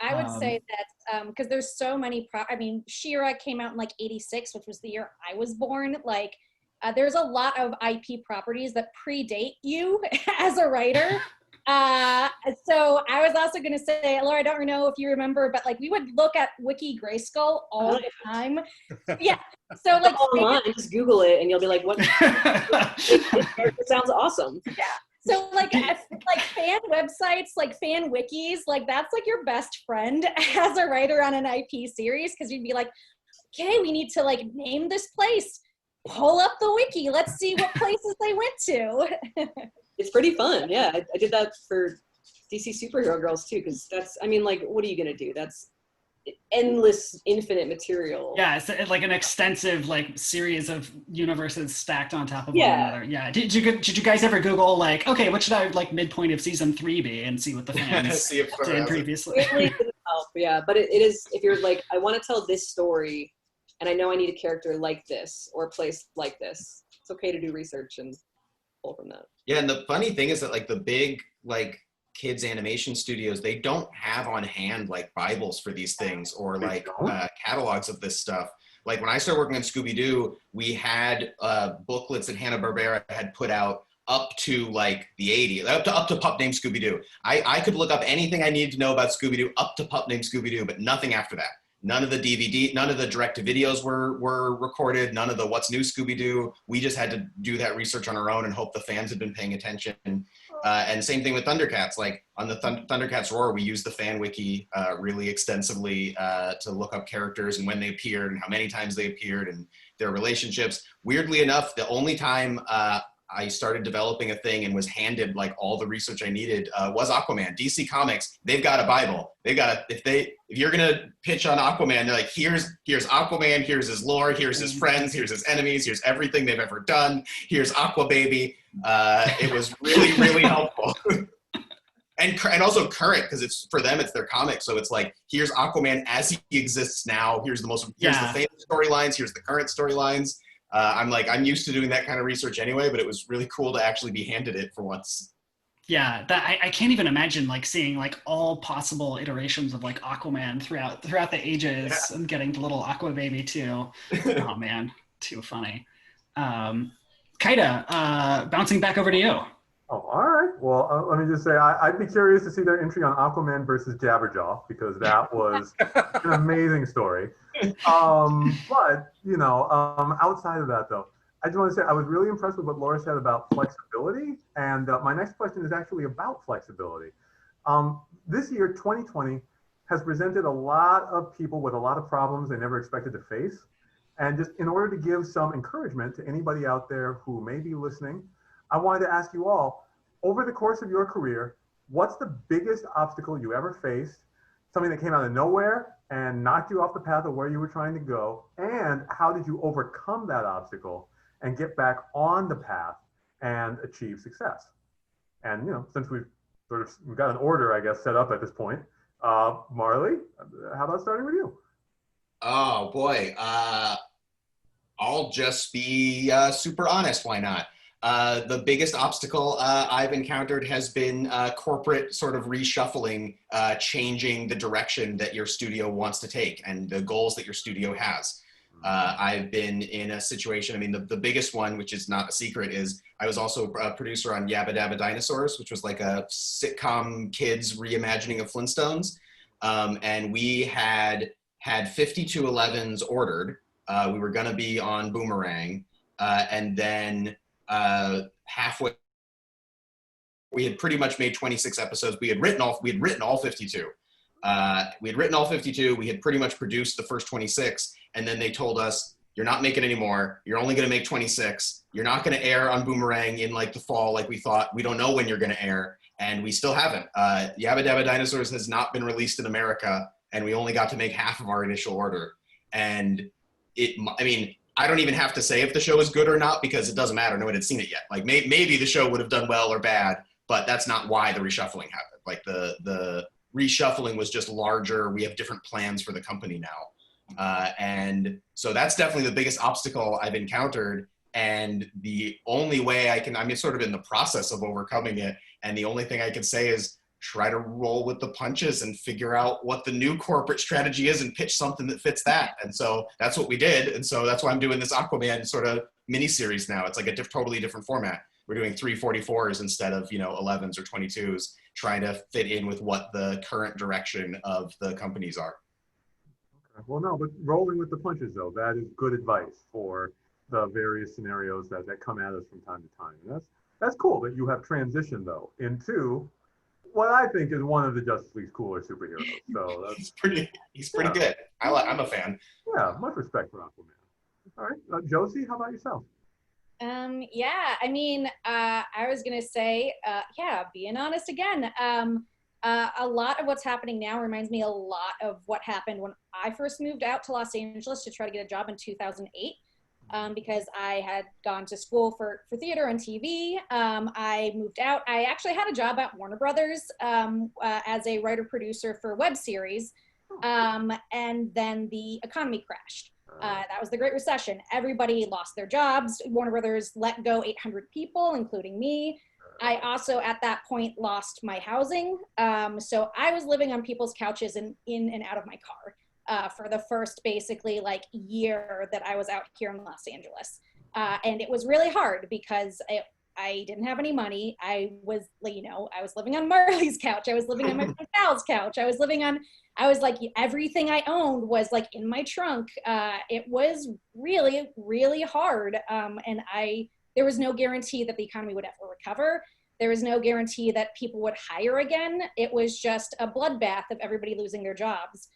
I would say that because there's so many She-Ra came out in like 86, which was the year I was born. Like there's a lot of IP properties that predate you as a writer. So I was also going to say, Laura, I don't know if you remember, but like we would look at Wiki Grayskull all the time. Yeah. So like online, just Google it and you'll be like, what? It sounds awesome. Yeah. So like fan websites, like fan wikis, like that's like your best friend as a writer on an IP series, because you'd be like, okay, we need to like name this place. Pull up the wiki. Let's see what places they went to. It's pretty fun. Yeah, I did that for DC Superhero Girls too, because that's, I mean, like, what are you gonna do? That's endless, infinite material. Yeah, it's like an extensive like series of universes stacked on top of one another. Yeah. Did you guys ever Google like, okay, what should I like midpoint of season 3 be, and see what the fans did previously? It really didn't help. Yeah, but it is, if you're like, I want to tell this story, and I know I need a character like this or a place like this, it's okay to do research and pull from that. Yeah, and the funny thing is that like the big like kids animation studios, they don't have on hand like Bibles for these things or like catalogs of this stuff. Like when I started working on Scooby-Doo, we had booklets that Hanna-Barbera had put out up to like the 80s, up to Pup Named Scooby-Doo. I could look up anything I needed to know about Scooby-Doo up to Pup Named Scooby-Doo, but nothing after that. None of the DVD, none of the direct-to-videos were recorded, none of the What's New Scooby-Doo. We just had to do that research on our own and hope the fans had been paying attention. And same thing with Thundercats. Like on the Thundercats Roar, we used the fan wiki really extensively to look up characters and when they appeared and how many times they appeared and their relationships. Weirdly enough, the only time I started developing a thing and was handed like all the research I needed was Aquaman. DC Comics, they've got a Bible. They've got if you're gonna pitch on Aquaman, they're like, here's Aquaman, here's his lore, here's his friends, here's his enemies, here's everything they've ever done. Here's Aqua Baby. It was really, really helpful. And also current, because it's for them, it's their comic. So it's like, here's Aquaman as he exists now. Here's the famous storylines. Here's the current storylines. I'm used to doing that kind of research anyway, but it was really cool to actually be handed it for once. Yeah, I can't even imagine like seeing like all possible iterations of like Aquaman throughout the ages and getting the little Aqua Baby too. Oh man, too funny. Kaita, bouncing back over to you. Oh, all right. Well, let me just say, I'd be curious to see their entry on Aquaman versus Jabberjaw, because that was an amazing story. But, outside of that, though, I just want to say I was really impressed with what Laura said about flexibility. And my next question is actually about flexibility. This year, 2020, has presented a lot of people with a lot of problems they never expected to face. And just in order to give some encouragement to anybody out there who may be listening, I wanted to ask you all, over the course of your career, what's the biggest obstacle you ever faced, something that came out of nowhere and knocked you off the path of where you were trying to go, and how did you overcome that obstacle and get back on the path and achieve success? And, since we've got an order, I guess, set up at this point, Marley, how about starting with you? Oh boy, I'll just be super honest. Why not? The biggest obstacle I've encountered has been corporate sort of reshuffling, changing the direction that your studio wants to take and the goals that your studio has. I've been in a situation, I mean, the biggest one, which is not a secret, is I was also a producer on Yabba Dabba Dinosaurs, which was like a sitcom kids reimagining of Flintstones. And we had 5211s ordered. We were gonna be on Boomerang. And then halfway, we had pretty much made 26 episodes. We had written all 52. We had written all 52. We had pretty much produced the first 26. And then they told us, you're not making any more. You're only going to make 26. You're not going to air on Boomerang in like the fall like we thought. We don't know when you're going to air. And we still haven't. Yabba Dabba Dinosaurs has not been released in America. And we only got to make half of our initial order. And I mean, I don't even have to say if the show is good or not because it doesn't matter. No one had seen it yet. Like maybe the show would have done well or bad, but that's not why the reshuffling happened. Like the reshuffling was just larger. We have different plans for the company now. And so that's definitely the biggest obstacle I've encountered. And the only way I'm sort of in the process of overcoming it. And the only thing I can say is try to roll with the punches and figure out what the new corporate strategy is and pitch something that fits that. And so that's what we did. And so that's why I'm doing this Aquaman sort of mini series now. It's like a totally different format. We're doing 344s instead of, 11s or 22s, trying to fit in with what the current direction of the companies are. Okay. Well, no, but rolling with the punches, though, that is good advice for the various scenarios that come at us from time to time. And that's cool that you have transitioned, though, into what I think is one of the Justice League's cooler superheroes. So that's, he's pretty good. I'm a fan. Yeah, much respect for Aquaman. All right, Josie, how about yourself? Yeah, I mean, I was gonna say, being honest again, a lot of what's happening now reminds me a lot of what happened when I first moved out to Los Angeles to try to get a job in 2008. Because I had gone to school for theater and TV. I moved out. I actually had a job at Warner Brothers as a writer-producer for web series. And then the economy crashed. That was the Great Recession. Everybody lost their jobs. Warner Brothers let go 800 people, including me. I also, at that point, lost my housing. So I was living on people's couches and in and out of my car. For the first basically like year that I was out here in Los Angeles. And it was really hard because I didn't have any money. I was living on Marley's couch. I was living on my friend Val's couch. I was like, everything I owned was like in my trunk. It was really, really hard. And there was no guarantee that the economy would ever recover. There was no guarantee that people would hire again. It was just a bloodbath of everybody losing their jobs.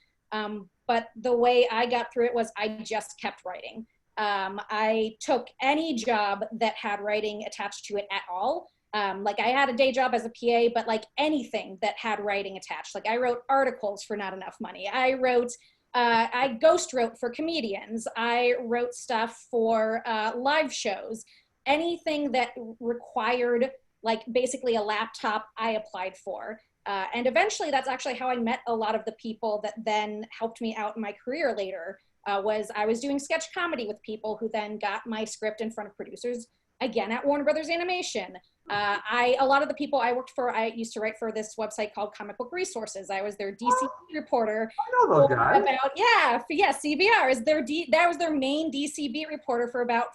But the way I got through it was I just kept writing. I took any job that had writing attached to it at all. Like I had a day job as a PA, but like anything that had writing attached. Like I wrote articles for not enough money. I ghost wrote for comedians. I wrote stuff for live shows. Anything that required like basically a laptop, I applied for. And eventually that's actually how I met a lot of the people that then helped me out in my career later, I was doing sketch comedy with people who then got my script in front of producers, again, at Warner Brothers Animation. A lot of the people I worked for, I used to write for this website called Comic Book Resources. I was their DC reporter. I know those guys. CBR. That was their main DC beat reporter for about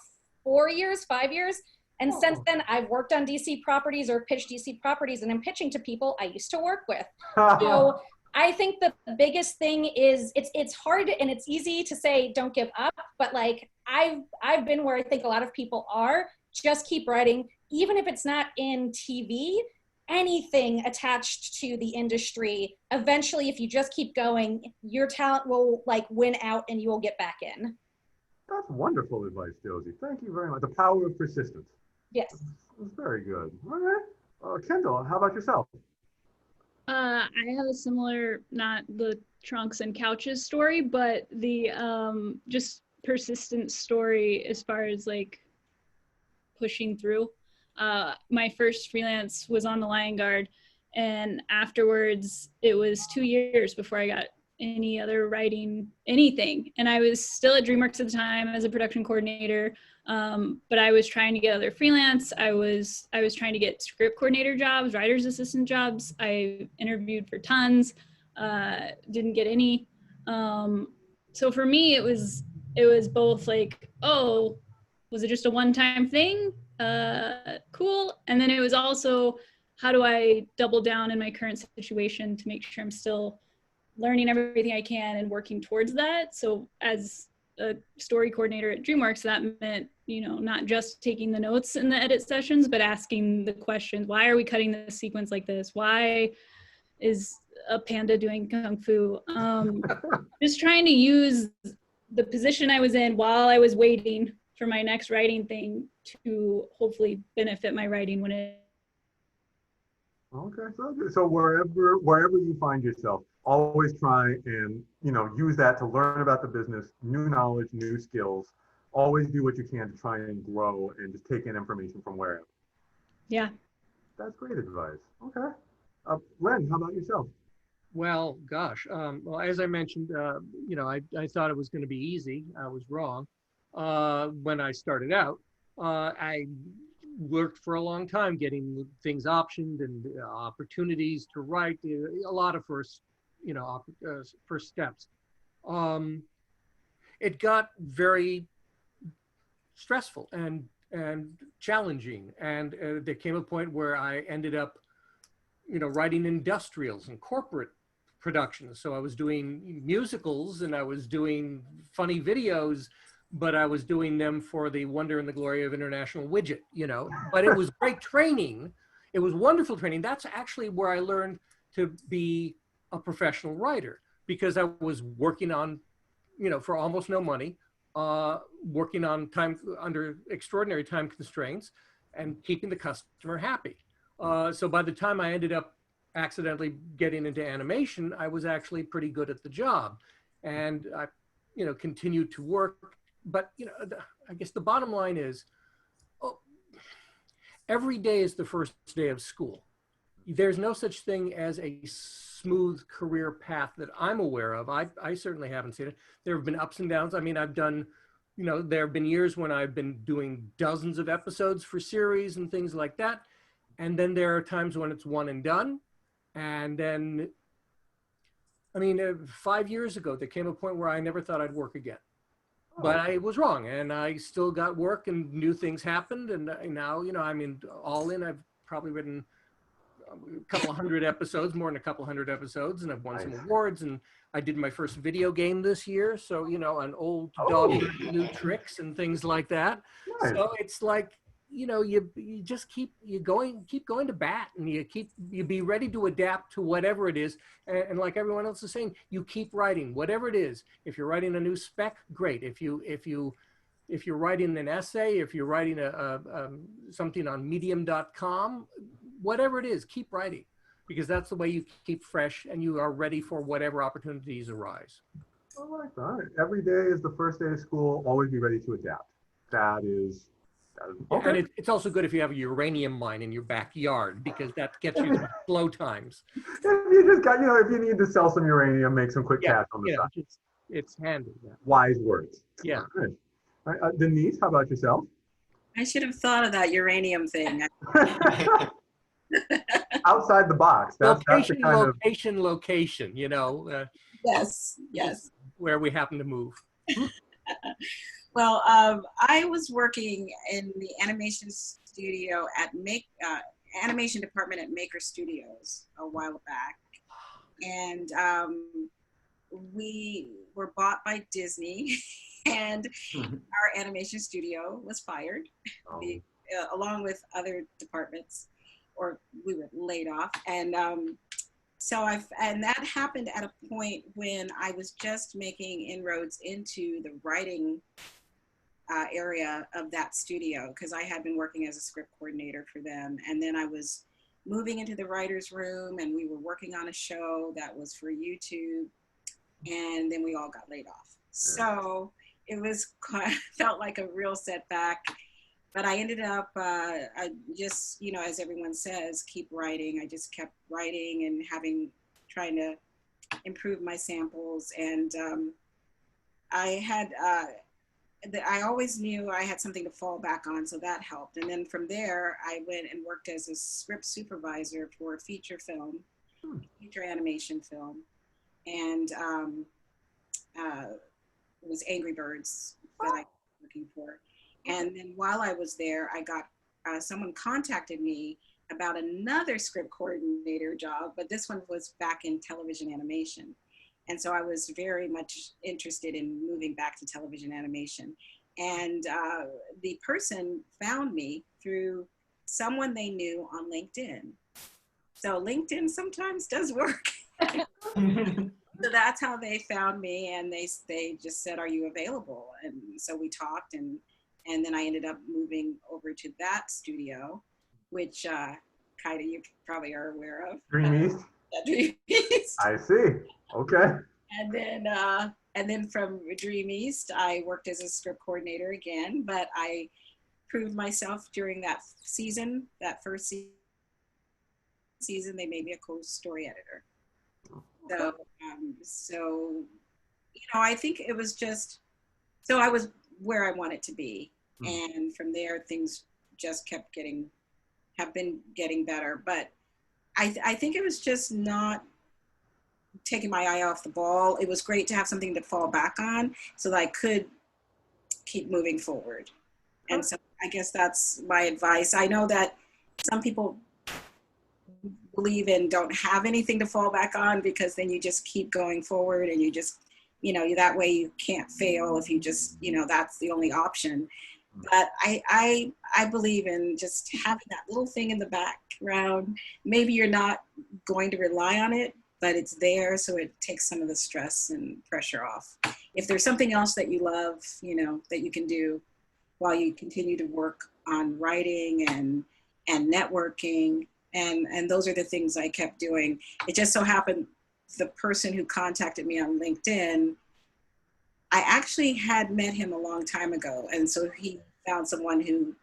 5 years. And since then, I've worked on DC properties or pitched DC properties, and I'm pitching to people I used to work with. So I think the biggest thing is it's hard and it's easy to say don't give up, but like I've been where I think a lot of people are. Just keep writing, even if it's not in TV. Anything attached to the industry, eventually, if you just keep going, your talent will like win out, and you will get back in. That's wonderful advice, Josie. Thank you very much. The power of persistence. Yes. That's very good. All right. Kendall, how about yourself? I have a similar, not the trunks and couches story, but the just persistent story as far as like pushing through. My first freelance was on the Lion Guard, and afterwards it was 2 years before I got any other writing, anything. And I was still at DreamWorks at the time as a production coordinator, but I was trying to get other freelance. I was trying to get script coordinator jobs, writer's assistant jobs. I interviewed for tons, didn't get any. So for me, it was both like, oh, was it just a one-time thing? Cool. And then it was also, how do I double down in my current situation to make sure I'm still learning everything I can and working towards that? So as a story coordinator at DreamWorks, that meant, you know, not just taking the notes in the edit sessions, but asking the questions. Why are we cutting this sequence like this? Why is a panda doing kung fu? Just trying to use the position I was in while I was waiting for my next writing thing to hopefully benefit my writing when it. Okay, so wherever you find yourself, always try and, you know, use that to learn about the business, new knowledge, new skills. Always do what you can to try and grow and just take in information from wherever. Yeah. That's great advice. Okay. Len, how about yourself? Well, gosh, well, as I mentioned, you know, I thought it was going to be easy. I was wrong. When I started out, I worked for a long time getting things optioned and opportunities to write, a lot of first steps. It got very stressful and challenging, and there came a point where I ended up, you know, writing industrials and corporate productions. So I was doing musicals and I was doing funny videos, but I was doing them for the wonder and the glory of International Widget, you know. But it was great training. It was wonderful training. That's actually where I learned to be a professional writer, because I was working on, you know, for almost no money, working on time under extraordinary time constraints and keeping the customer happy. So by the time I ended up accidentally getting into animation, I was actually pretty good at the job, and I, you know, continued to work. But, you know, I guess the bottom line is, every day is the first day of school. There's no such thing as a smooth career path that I'm aware of. I certainly haven't seen it. There have been ups and downs. I mean, I've done, you know, there have been years when I've been doing dozens of episodes for series and things like that. And then there are times when it's one and done. And then, I mean, 5 years ago, there came a point where I never thought I'd work again. But I was wrong, and I still got work, and new things happened. And now, you know, I mean, all in, I've probably written a couple of hundred episodes, more than a couple hundred episodes, and I've won some awards. And I did my first video game this year, so, you know, an old dog learning new tricks and things like that. Nice. So it's like, you know, you just keep going to bat, and you be ready to adapt to whatever it is. And like everyone else is saying, you keep writing whatever it is. If you're writing a new spec, great. If you're writing an essay, if you're writing something on medium.com, whatever it is, keep writing, because that's the way you keep fresh and you are ready for whatever opportunities arise. I like that. Every day is the first day of school. Always be ready to adapt. That is okay. And it's also good if you have a uranium mine in your backyard, because that gets you through slow times. If you just got, you know, if you need to sell some uranium, make some quick cash on the side. It's handy. Yeah. Wise words. Yeah. All right. Denise, how about yourself? I should have thought of that uranium thing. Outside the box. That's location, you know. Yes. Where we happen to move. Well, I was working in the animation studio at animation department at Maker Studios a while back, and we were bought by Disney, and our animation studio was fired, along with other departments, or we were laid off, and and that happened at a point when I was just making inroads into the writing area of that studio, because I had been working as a script coordinator for them, and then I was moving into the writer's room, and we were working on a show that was for YouTube, and then we all got laid off. So it was felt like a real setback, but I ended up I just, you know, as everyone says, keep writing. I just kept writing and trying to improve my samples. And I always knew I had something to fall back on, so that helped. And then from there, I went and worked as a script supervisor for a feature film, feature animation film. And it was Angry Birds that I was looking for. And then while I was there, I got, someone contacted me about another script coordinator job, but this one was back in television animation. And so I was very much interested in moving back to television animation. And the person found me through someone they knew on LinkedIn. So LinkedIn sometimes does work. So that's how they found me, and they just said, "Are you available?" And so we talked, and then I ended up moving over to that studio, which Kaita, you probably are aware of. Dream East? Dream East. I see. Okay. And then from Dream East, I worked as a script coordinator again, but I proved myself during that season, that first season, they made me a co-story editor. So, you know, I think it was just, so I was where I wanted to be. And from there, things just have been getting better. But I think it was just not taking my eye off the ball. It was great to have something to fall back on so that I could keep moving forward. And so I guess that's my advice. I know that some people believe in don't have anything to fall back on, because then you just keep going forward, and you just, you know, that way you can't fail if you just, you know, that's the only option. But I believe in just having that little thing in the background. Maybe you're not going to rely on it, but it's there, so it takes some of the stress and pressure off. If there's something else that you love, you know, that you can do while you continue to work on writing and networking, and those are the things I kept doing. It just so happened the person who contacted me on LinkedIn, I actually had met him a long time ago, and so he found someone who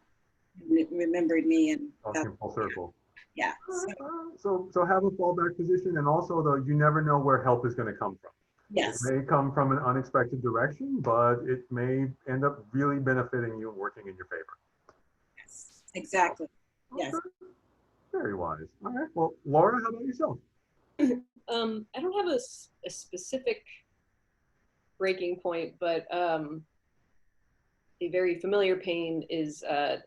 remembered me, and Talking full circle. Yeah. So have a fallback position, and also though, you never know where help is going to come from. Yes. It may come from an unexpected direction, but it may end up really benefiting you and working in your favor. Yes, exactly. Okay. Yes. Very wise. All right. Well, Laura, how about yourself? I don't have a specific breaking point, but a very familiar pain is, I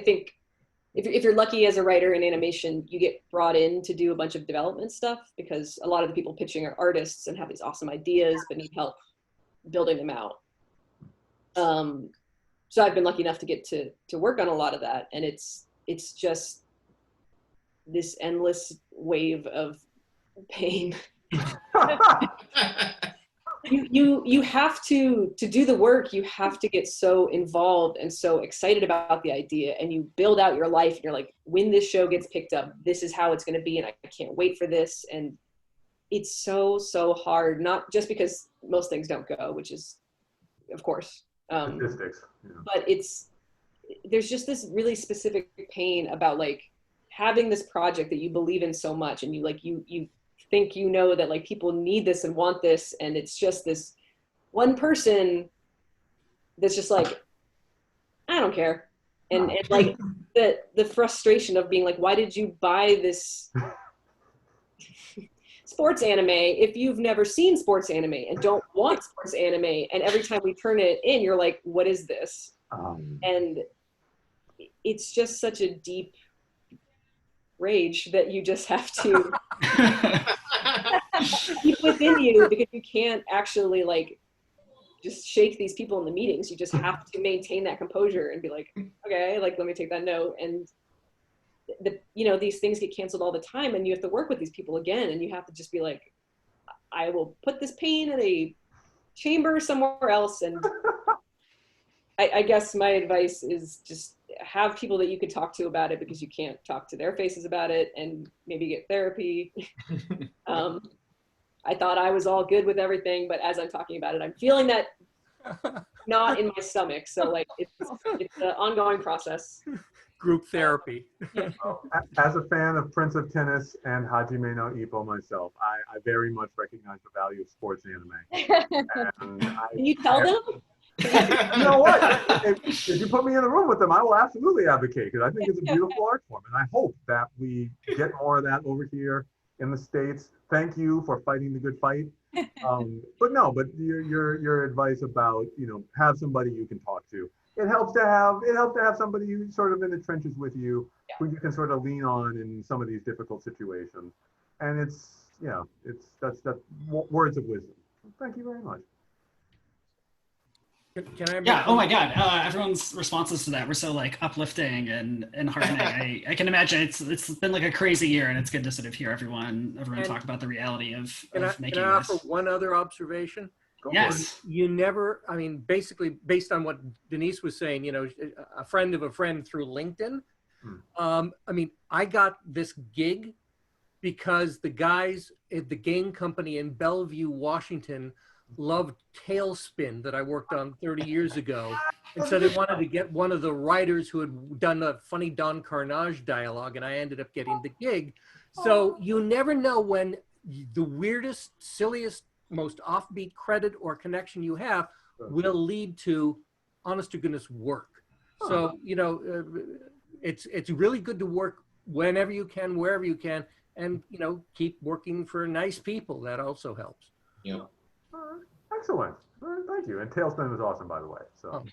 think, if you're lucky as a writer in animation, you get brought in to do a bunch of development stuff, because a lot of the people pitching are artists and have these awesome ideas but need help building them out. So I've been lucky enough to get to work on a lot of that, and it's just this endless wave of pain. You have to do the work, you have to get so involved and so excited about the idea, and you build out your life, and you're like, when this show gets picked up, this is how it's going to be, and I can't wait for this. And it's so hard, not just because most things don't go, which is of course Statistics. Yeah. but there's just this really specific pain about like having this project that you believe in so much, and you think, you know, that like people need this and want this, and it's just this one person that's just like, I don't care. And like the frustration of being like, why did you buy this sports anime if you've never seen sports anime and don't want sports anime? And every time we turn it in, you're like, what is this? And it's just such a deep rage that you just have to keep within you, because you can't actually like just shake these people in the meetings. You just have to maintain that composure and be like, okay, like, let me take that note. And these things get canceled all the time, and you have to work with these people again, and you have to just be like, I will put this pain in a chamber somewhere else. And I guess my advice is just have people that you can talk to about it, because you can't talk to their faces about it, and maybe get therapy. I thought I was all good with everything, but as I'm talking about it, I'm feeling that not in my stomach. So like, it's an ongoing process. group therapy. As a fan of Prince of Tennis and Hajime no Ippo myself, I very much recognize the value of sports anime. And Can you tell them? you know what? If you put me in the room with them, I will absolutely advocate, because I think it's a beautiful art form, and I hope that we get more of that over here in the States. Thank you for fighting the good fight. But your advice about, have somebody you can talk to. It helps to have somebody who's sort of in the trenches with you, who you can sort of lean on in some of these difficult situations. And that's words of wisdom. Thank you very much. Can I? Yeah. Oh my God. Everyone's responses to that were so like uplifting and heartening. I can imagine it's been like a crazy year, and it's good to sort of hear everyone talk about the reality of making Can I this. offer one other observation? Yes. You never. I mean, basically, based on what Denise was saying, a friend of a friend through LinkedIn. I mean, I got this gig because the guys at the game company in Bellevue, Washington, loved Tailspin that I worked on 30 years ago. And so they wanted to get one of the writers who had done a funny Don Carnage dialogue, and I ended up getting the gig. So you never know when the weirdest, silliest, most offbeat credit or connection you have will lead to honest to goodness work. So, it's really good to work whenever you can, wherever you can, and, keep working for nice people. That also helps. Yeah. Excellent. Thank you. And Tailspin was awesome, by the way. So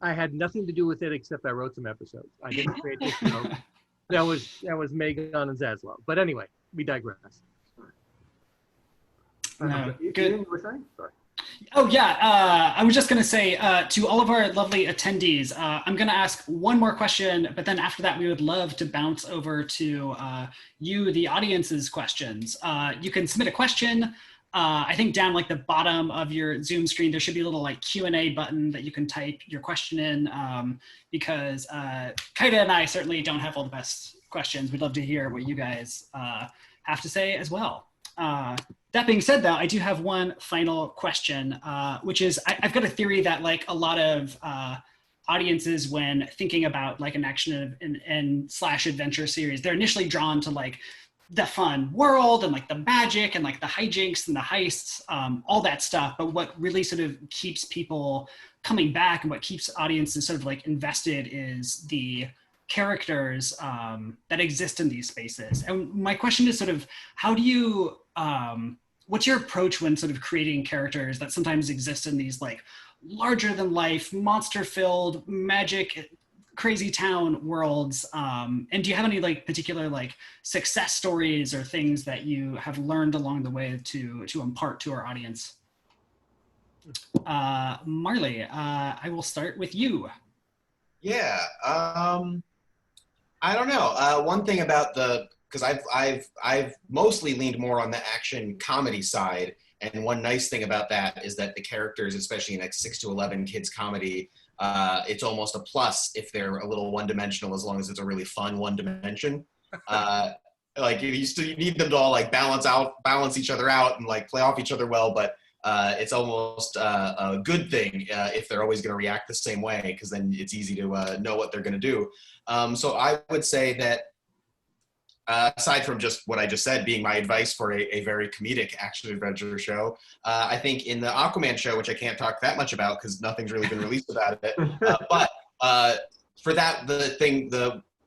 I had nothing to do with it except I wrote some episodes. I didn't create this show. That was Megan and Zaslow. But anyway, we digress. Good. You were saying? Sorry. Oh yeah, I was just going to say to all of our lovely attendees, I'm going to ask one more question, but then after that, we would love to bounce over to you, the audience's questions. You can submit a question. I think down like the bottom of your Zoom screen, there should be a little like Q&A button that you can type your question in, because Kaita and I certainly don't have all the best questions. We'd love to hear what you guys have to say as well. That being said, though, I do have one final question, which is I've got a theory that like a lot of audiences, when thinking about like an action and slash adventure series, they're initially drawn to like the fun world and like the magic and like the hijinks and the heists, all that stuff. But what really sort of keeps people coming back and what keeps audiences sort of like invested is the characters that exist in these spaces. And my question is sort of, how do you, what's your approach when sort of creating characters that sometimes exist in these like larger than life, monster filled, magic, crazy town worlds? And do you have any like particular like success stories or things that you have learned along the way to impart to our audience? Marley, I will start with you. Yeah, I don't know. One thing about because I've mostly leaned more on the action comedy side, and one nice thing about that is that the characters, especially in like 6 to 11 kids comedy, it's almost a plus if they're a little one-dimensional, as long as it's a really fun one dimension. Like you need them to all like balance each other out and like play off each other well, but it's almost a good thing if they're always going to react the same way, because then it's easy to know what they're going to do. So I would say that aside from just what I just said being my advice for a very comedic action adventure show, I think in the Aquaman show, which I can't talk that much about because nothing's really been released about it, but for that,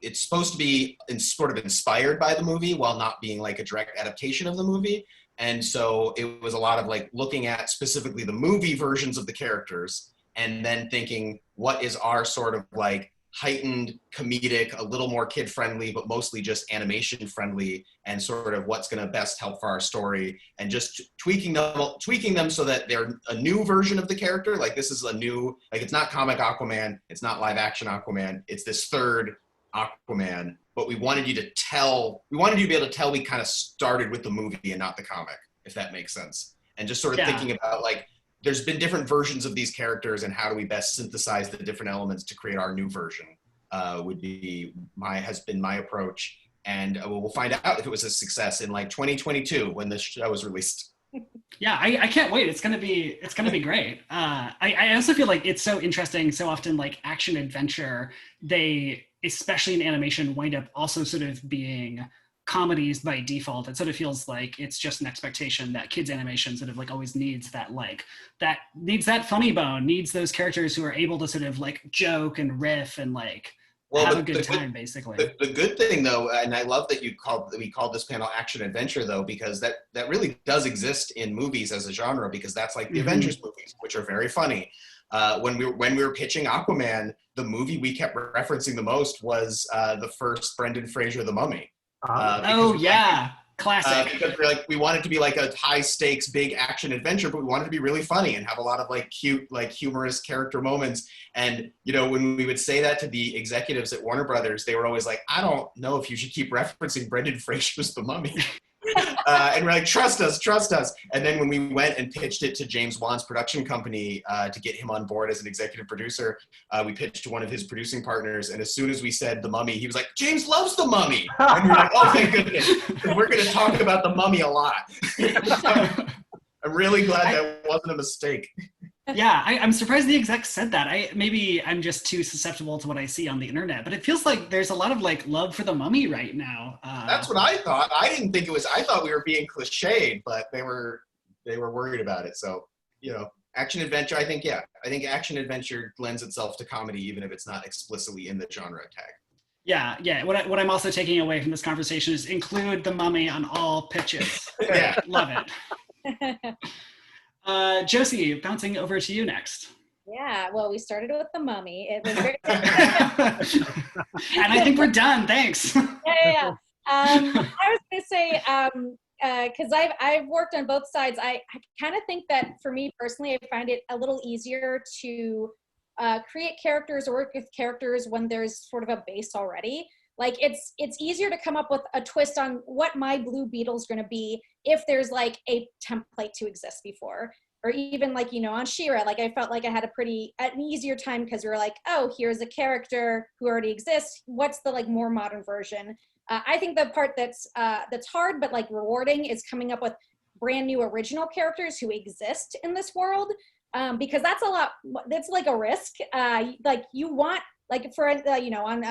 it's supposed to be sort of inspired by the movie while not being like a direct adaptation of the movie. And so it was a lot of like looking at specifically the movie versions of the characters and then thinking, what is our sort of like heightened comedic, a little more kid friendly, but mostly just animation friendly, and sort of what's going to best help for our story, and just tweaking them so that they're a new version of the character. Like this is a new, like it's not comic Aquaman, it's not live action Aquaman, it's this third Aquaman, but we wanted you to be able to tell we kind of started with the movie and not the comic, if that makes sense. And just sort of thinking about like, there's been different versions of these characters, and how do we best synthesize the different elements to create our new version has been my approach. And we'll find out if it was a success in like 2022 when this show was released. Yeah, I can't wait. It's gonna be great. I also feel like it's so interesting. So often, like action adventure, they especially in animation, wind up also sort of being comedies by default. It sort of feels like it's just an expectation that kids animation sort of like always needs that funny bone, needs those characters who are able to sort of like joke and riff and like have a good time, basically. The good thing though, and I love that we called this panel action adventure though, because that really does exist in movies as a genre, because that's like the Avengers movies, which are very funny. When we were pitching Aquaman, the movie we kept referencing the most was the first Brendan Fraser The Mummy. Classic. Because we wanted to be like a high stakes, big action adventure, but we wanted to be really funny and have a lot of like cute, like humorous character moments. And, you know, when we would say that to the executives at Warner Brothers, they were always like, I don't know if you should keep referencing Brendan Fraser's The Mummy. And we're like, trust us. And then when we went and pitched it to James Wan's production company to get him on board as an executive producer, we pitched to one of his producing partners. And as soon as we said The Mummy, he was like, James loves The Mummy. And we were like, oh, thank goodness. We're going to talk about The Mummy a lot. I'm really glad that wasn't a mistake. Yeah, I'm surprised the exec said that. Maybe I'm just too susceptible to what I see on the internet, but it feels like there's a lot of like love for The Mummy right now. That's what I thought. I didn't think it was. I thought we were being cliched, but they were worried about it. So, you know, action adventure. I think action adventure lends itself to comedy, even if it's not explicitly in the genre tag. Yeah. What I'm also taking away from this conversation is include The Mummy on all pitches. Yeah, love it. Josie, bouncing over to you next. Yeah, well, we started with The Mummy. It was very and I think we're done. Thanks. Yeah. I was going to say, because I've worked on both sides, I kind of think that for me personally, I find it a little easier to create characters or work with characters when there's sort of a base already. Like it's easier to come up with a twist on what my Blue Beetle's going to be if there's like a template to exist before, or even like, you know, on She-Ra, like I felt like I had an easier time because we were like, oh, here's a character who already exists. What's the like more modern version? I think the part that's hard but like rewarding is coming up with brand new original characters who exist in this world, because that's like a risk. Like you want. Like for, you know, on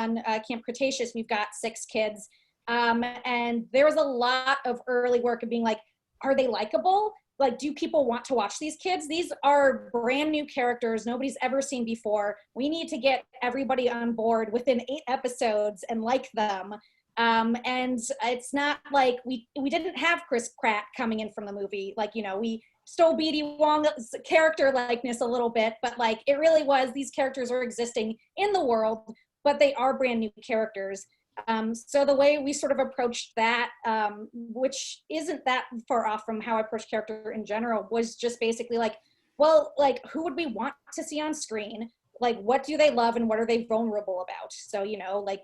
Camp Cretaceous, we've got 6 kids. And there was a lot of early work of being like, are they likable? Like, do people want to watch these kids? These are brand new characters nobody's ever seen before. We need to get everybody on board within 8 episodes and like them. And it's not like we didn't have Chris Pratt coming in from the movie. Like, you know, we stole B.D. Wong's character likeness a little bit, but like it really was, these characters are existing in the world, but they are brand new characters. So the way we sort of approached that, which isn't that far off from how I approach character in general, was just basically like, well, like who would we want to see on screen? Like what do they love and what are they vulnerable about? So, you know, like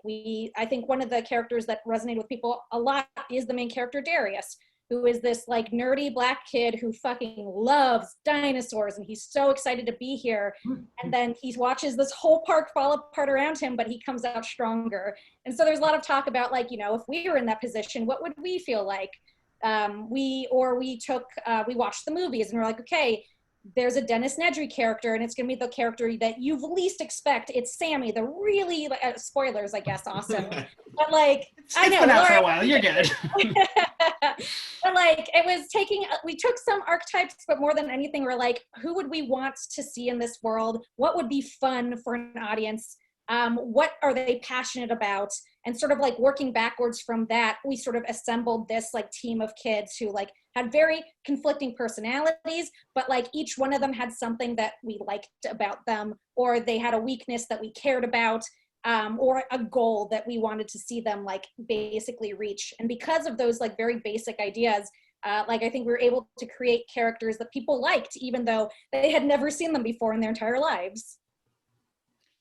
I think one of the characters that resonated with people a lot is the main character Darius, who is this like nerdy black kid who fucking loves dinosaurs and he's so excited to be here. And then he watches this whole park fall apart around him, but he comes out stronger. And so there's a lot of talk about like, you know, if we were in that position, what would we feel like? We watched the movies and we're like, okay, there's a Dennis Nedry character and it's going to be the character that you least expect. It's Sammy, the really, spoilers, I guess, awesome. But like, I know. It's been out for a while, you're good. But like, we took some archetypes, but more than anything, we're like, who would we want to see in this world? What would be fun for an audience? What are they passionate about? And sort of like working backwards from that, we sort of assembled this like team of kids who like had very conflicting personalities, but like each one of them had something that we liked about them, or they had a weakness that we cared about, or a goal that we wanted to see them like basically reach. And because of those like very basic ideas, like I think we were able to create characters that people liked, even though they had never seen them before in their entire lives.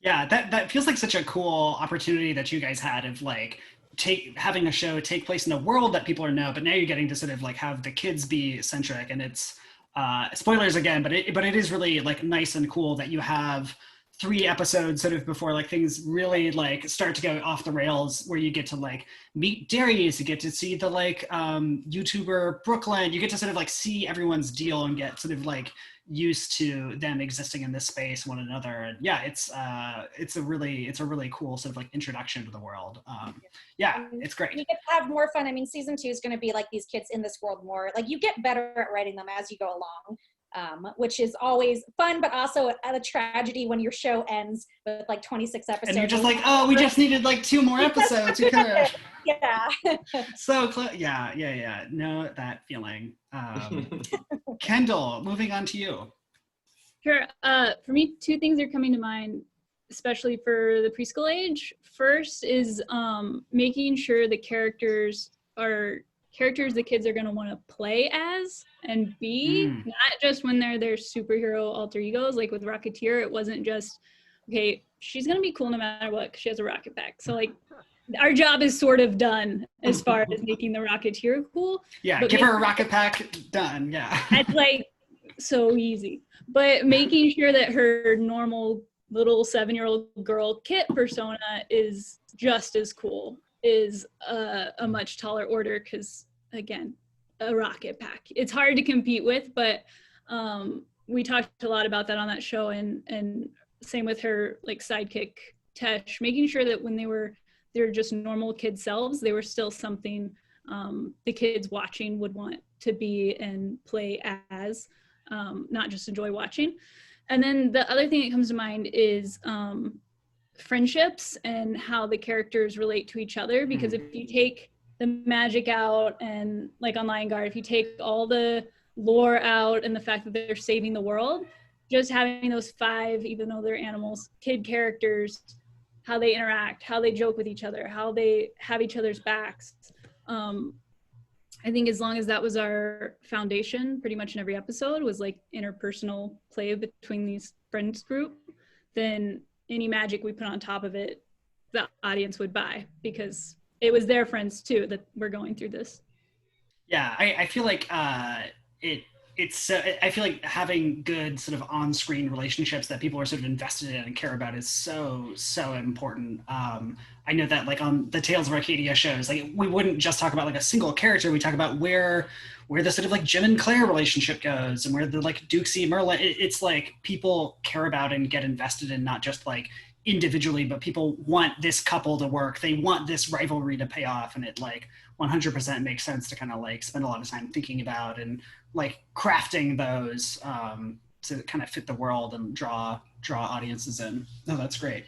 Yeah, that feels like such a cool opportunity that you guys had of like having a show take place in a world that people know, but now you're getting to sort of like have the kids be centric, and it's spoilers again, but it is really like nice and cool that you have 3 episodes sort of before like things really like start to go off the rails, where you get to like meet Darius, you get to see the like YouTuber Brooklyn, you get to sort of like see everyone's deal and get sort of like used to them existing in this space, one another. And yeah, it's a really cool sort of like introduction to the world. Yeah, it's great. You get to have more fun. I mean, season 2 is going to be like these kids in this world more. Like you get better at writing them as you go along. Which is always fun, but also a tragedy when your show ends with like 26 episodes. And you're just like, oh, we just needed like 2 more episodes. We could have. Yeah. So close. Yeah. Know that feeling. Kendall, moving on to you. Sure. For me, 2 things are coming to mind, especially for the preschool age. First is making sure the characters are characters the kids are going to want to play as and be, not just when they're their superhero alter egos. Like with Rocketeer, it wasn't just, okay, she's going to be cool no matter what because she has a rocket pack. So like our job is sort of done as far as making the Rocketeer cool. Yeah, give her a rocket pack, done, yeah. That's like so easy. But making sure that her normal little 7-year-old girl Kit persona is just as cool is a much taller order because, again, a rocket pack. It's hard to compete with, but we talked a lot about that on that show, and same with her like sidekick Tesh, making sure that when they're just normal kid selves, they were still something the kids watching would want to be and play as, not just enjoy watching. And then the other thing that comes to mind is friendships and how the characters relate to each other, because if you take the magic out and like on Lion Guard, if you take all the lore out and the fact that they're saving the world, just having those 5, even though they're animals, kid characters, how they interact, how they joke with each other, how they have each other's backs. I think as long as that was our foundation pretty much in every episode was like interpersonal play between these friends group, then any magic we put on top of it, the audience would buy because it was their friends too that were going through this. Yeah, I feel like I feel like having good sort of on-screen relationships that people are sort of invested in and care about is so important. I know that like on the Tales of Arcadia shows, like we wouldn't just talk about like a single character. We talk about where the sort of like Jim and Claire relationship goes and where the like Dukesy Merlin. It's like people care about and get invested in, not just like individually, but people want this couple to work. They want this rivalry to pay off, and it like 100% makes sense to kind of like spend a lot of time thinking about and like crafting those to kind of fit the world and draw audiences in. No, that's great.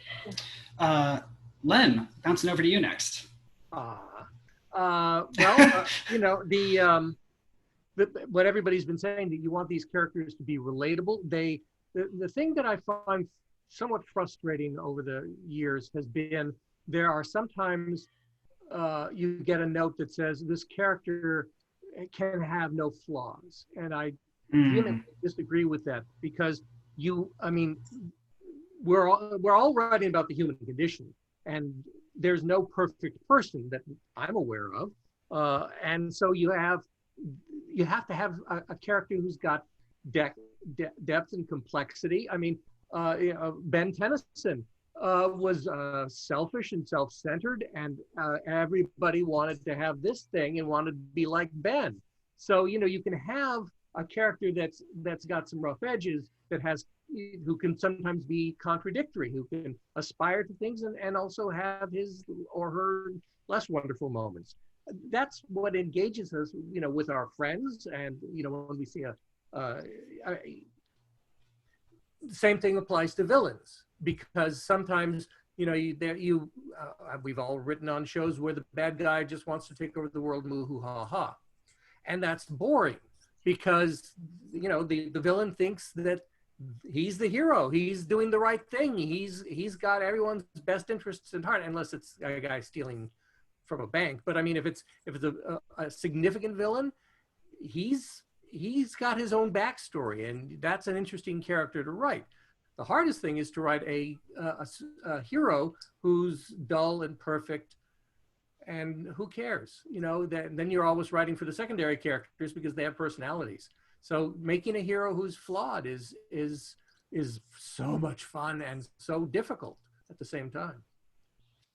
Len, bouncing over to you next. Well, you know, what everybody's been saying, that you want these characters to be relatable. The thing that I find somewhat frustrating over the years has been there are sometimes you get a note that says this character can have no flaws, and I vehemently disagree with that, because we're all writing about the human condition, and there's no perfect person that I'm aware of, and so you have to have a character who's got depth and complexity. I mean, Ben Tennyson was selfish and self-centered, and everybody wanted to have this thing and wanted to be like Ben. So you can have a character that's got some rough edges, who can sometimes be contradictory, who can aspire to things and also have his or her less wonderful moments. That's what engages us, with our friends, and when we see same thing applies to villains, because sometimes we've all written on shows where the bad guy just wants to take over the world, moo hoo ha ha, and that's boring, because the villain thinks that he's the hero, he's doing the right thing, he's got everyone's best interests in heart, unless it's a guy stealing from a bank. But I mean, if it's a significant villain, he's got his own backstory, and that's an interesting character to write. The hardest thing is to write a hero who's dull and perfect, and who cares? Then you're always writing for the secondary characters because they have personalities. So making a hero who's flawed is is so much fun and so difficult at the same time.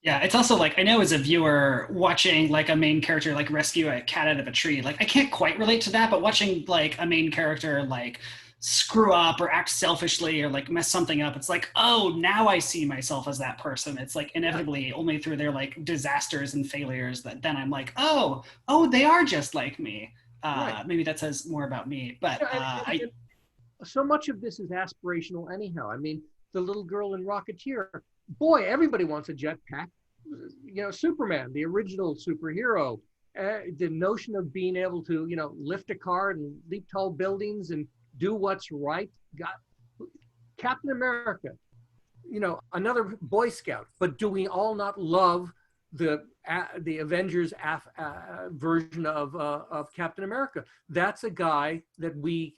Yeah, it's also like, I know as a viewer watching like a main character like rescue a cat out of a tree, like I can't quite relate to that, but watching like a main character like screw up or act selfishly or like mess something up, it's like, oh, now I see myself as that person. It's like inevitably only through their like disasters and failures that then I'm like, oh, they are just like me. Right. Maybe that says more about me, but so much of this is aspirational anyhow. I mean, the little girl in Rocketeer, boy, everybody wants a jetpack. You know, Superman, the original superhero, the notion of being able to, you know, lift a car and leap tall buildings and do what's right. Captain America, you know, another Boy Scout, but do we all not love the Avengers version of Captain America? That's a guy that we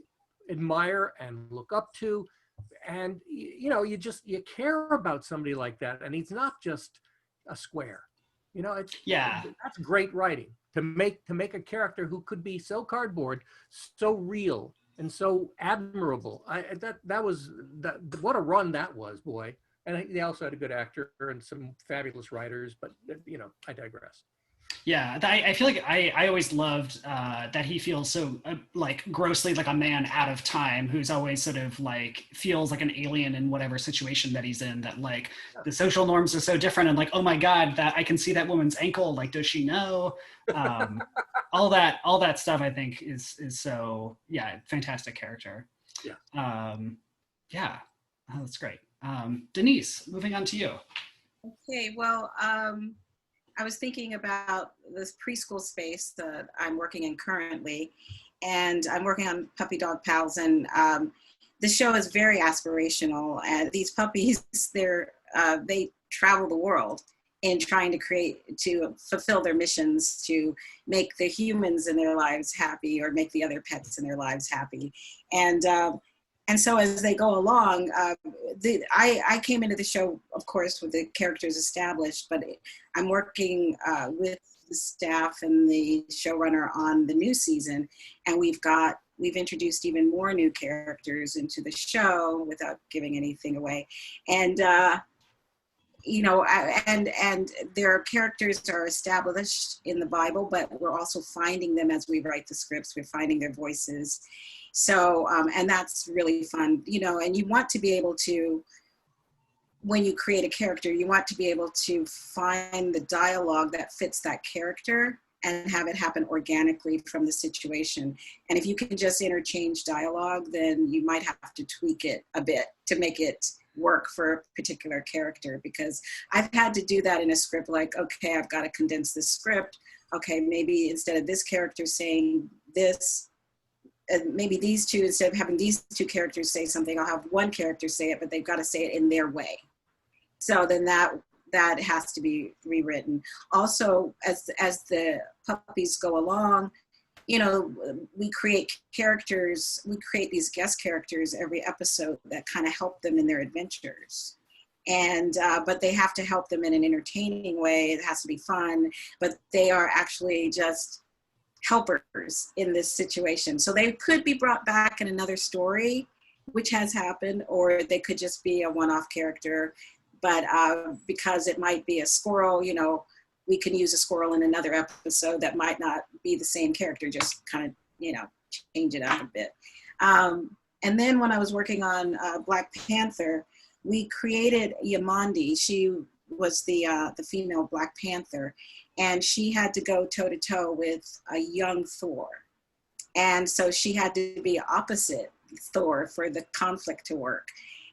admire and look up to, and you know, you care about somebody like that, and he's not just a square. You know, that's great writing to make a character who could be so cardboard, so real, and so admirable. What a run that was, boy. And they also had a good actor and some fabulous writers, but you know, I digress. Yeah, I feel like I always loved that he feels so like grossly like a man out of time, who's always sort of like feels like an alien in whatever situation that he's in, that like the social norms are so different, and like, oh my God, that I can see that woman's ankle, like, does she know? all that stuff I think is so, yeah, fantastic character. Yeah. Yeah, that's great. Denise, moving on to you. Okay, well, I was thinking about this preschool space that I'm working in currently, and I'm working on Puppy Dog Pals, and the show is very aspirational. And these puppies, they travel the world in trying to fulfill their missions to make the humans in their lives happy, or make the other pets in their lives happy. And so as they go along, I came into the show, of course, with the characters established, but I'm working with the staff and the showrunner on the new season, and we've introduced even more new characters into the show without giving anything away. And you know, and their characters are established in the Bible, but we're also finding them as we write the scripts. We're finding their voices. So, and that's really fun, you know, and you want to be able to, when you create a character, you want to be able to find the dialogue that fits that character and have it happen organically from the situation. And if you can just interchange dialogue, then you might have to tweak it a bit to make it work for a particular character, because I've had to do that in a script, like, okay, I've got to condense this script. Okay, maybe instead of this character saying this, maybe these two, instead of having these two characters say something, I'll have one character say it, but they've got to say it in their way. So then that has to be rewritten. Also, as the puppies go along, you know, we create these guest characters every episode that kind of help them in their adventures. And, but they have to help them in an entertaining way. It has to be fun, but they are actually just helpers in this situation. So they could be brought back in another story, which has happened, or they could just be a one-off character. But because it might be a squirrel, you know, we can use a squirrel in another episode that might not be the same character, just kind of, you know, change it up a bit. And then when I was working on Black Panther, we created Yamandi. She was the female Black Panther, and she had to go toe-to-toe with a young Thor. And so she had to be opposite Thor for the conflict to work.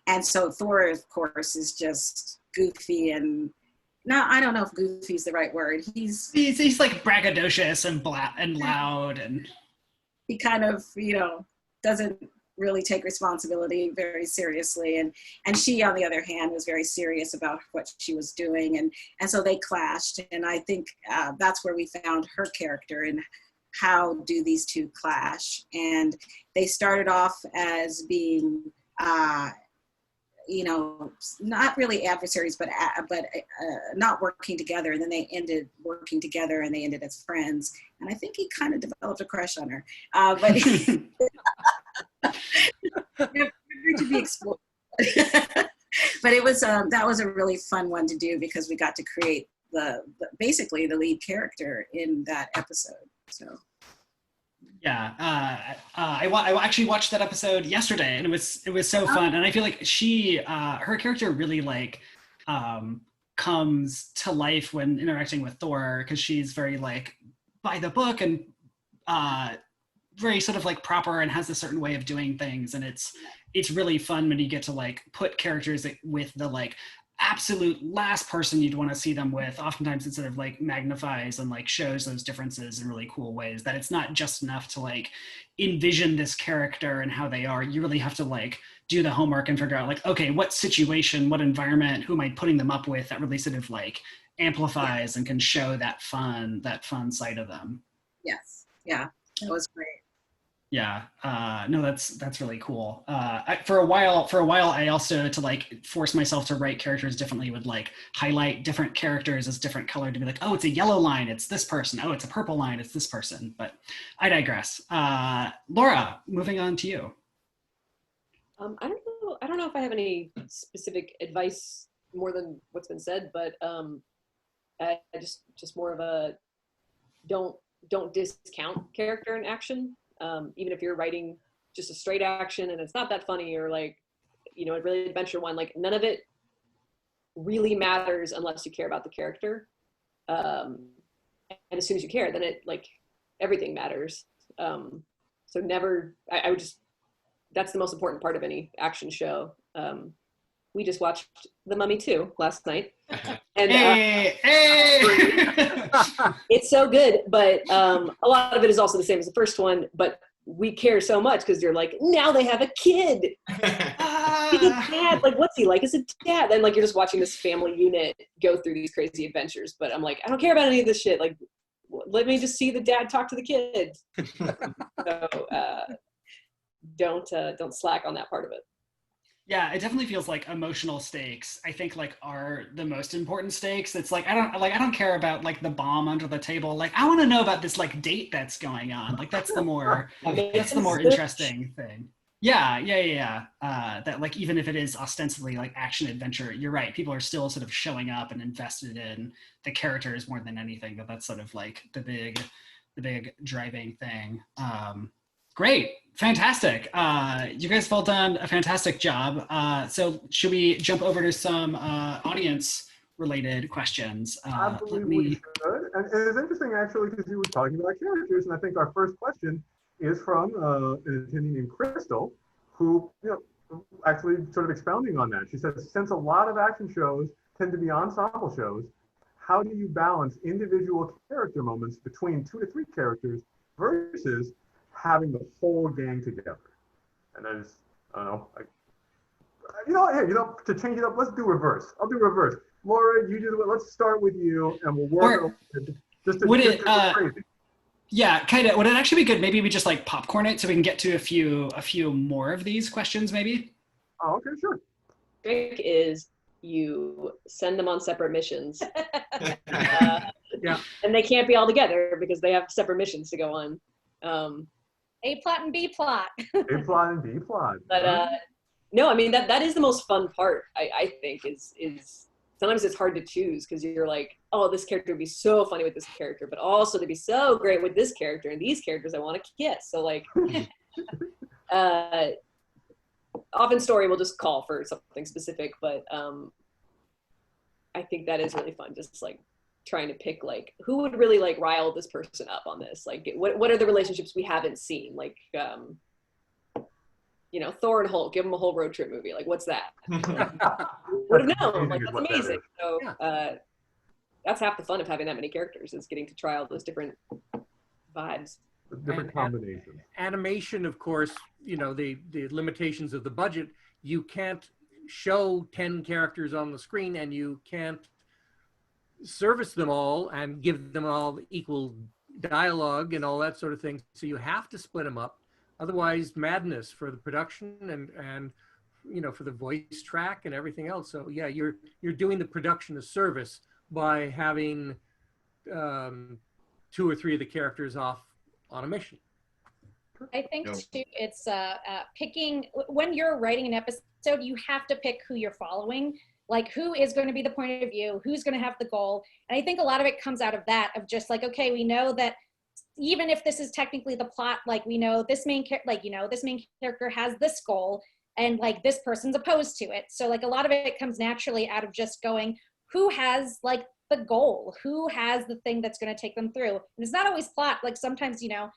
And so Thor, of course, is just goofy, and no, I don't know if goofy is the right word. He's like braggadocious and loud, and he kind of, you know, doesn't really take responsibility very seriously. And she, on the other hand, was very serious about what she was doing. And so they clashed. And I think that's where we found her character, and how do these two clash. And they started off as being, you know, not really adversaries, but not working together. And then they ended working together, and they ended as friends. And I think he kind of developed a crush on her. But to be explored. But it was that was a really fun one to do because we got to create basically the lead character in that episode. So Yeah, I actually watched that episode yesterday, and it was so fun. And I feel like her character really like comes to life when interacting with Thor, because she's very like by the book and very sort of like proper and has a certain way of doing things. And it's really fun when you get to like put characters with the like absolute last person you'd want to see them with. Oftentimes it sort of like magnifies and like shows those differences in really cool ways, that it's not just enough to like envision this character and how they are. You really have to like do the homework and figure out like, okay, what situation, what environment, who am I putting them up with, that really sort of like amplifies and can show that fun side of them. yes, yeah, that was great. Yeah, no, that's really cool. For a while, I also, to like force myself to write characters differently, would like highlight different characters as different color to be like, oh, it's a yellow line, it's this person. Oh, it's a purple line, it's this person. But I digress. Laura, moving on to you. I don't know if I have any specific advice more than what's been said, but I just more of a don't discount character in action. Even if you're writing just a straight action and it's not that funny, or like, you know, a really adventure one, like none of it really matters unless you care about the character. And as soon as you care, then it like everything matters. So never, I would just, that's the most important part of any action show. We just watched The Mummy 2 last night. And it's so good, but a lot of it is also the same as the first one, but we care so much because you're like, now they have a kid. He's a dad. Like, what's he like as a dad? Then like you're just watching this family unit go through these crazy adventures, but I'm like, I don't care about any of this shit. Like, let me just see the dad talk to the kid. So don't slack on that part of it. Yeah, it definitely feels like emotional stakes, I think, like are the most important stakes. It's like I don't care about like the bomb under the table. Like I want to know about this like date that's going on. Like that's the more interesting thing. Yeah. That like even if it is ostensibly like action adventure, you're right. People are still sort of showing up and invested in the characters more than anything. But that's sort of like the big driving thing. Great, fantastic. You guys have all done a fantastic job. So should we jump over to some audience-related questions? I believe we should. And it's interesting, actually, because you were talking about characters, and I think our first question is from an attendee named Crystal, who, you know, actually sort of expounding on that. She says, since a lot of action shows tend to be ensemble shows, how do you balance individual character moments between 2 to 3 characters versus having the whole gang together? And I just, I don't know, to change it up, let's do reverse. I'll do reverse. Laura, you do it. Let's start with you, and we'll work over just to get crazy. Yeah, Kaita, would it actually be good? Maybe we just like popcorn it so we can get to a few more of these questions, maybe. Oh, okay, sure. Trick is you send them on separate missions. Yeah. And they can't be all together because they have separate missions to go on. A plot and B plot. A plot and B plot. But no, I mean that is the most fun part. I think is sometimes it's hard to choose because you're like, oh, this character would be so funny with this character, but also they'd be so great with this character and these characters I want to kiss. So like, often story will just call for something specific, but I think that is really fun. Just like trying to pick like who would really like rile this person up on this, like what are the relationships we haven't seen, like you know, Thor and Hulk, give them a whole road trip movie, like what's that? Would have known, like that's amazing. So that's half the fun of having that many characters, is getting to try all those different vibes. Different combinations. Animation, of course, you know, the limitations of the budget, you can't show 10 characters on the screen and you can't service them all and give them all equal dialogue and all that sort of thing. So you have to split them up. Otherwise, madness for the production and you know, for the voice track and everything else. So yeah, you're doing the production a service by having 2 or 3 of the characters off on a mission. I think too, it's picking, when you're writing an episode episode, you have to pick who you're following. Like, who is going to be the point of view, who's going to have the goal. And I think a lot of it comes out of that, of just like, okay, we know that even if this is technically the plot, like we know this main character has this goal, and like this person's opposed to it. So like a lot of it comes naturally out of just going, who has like the goal, who has the thing that's going to take them through. And it's not always plot. Like sometimes, you know,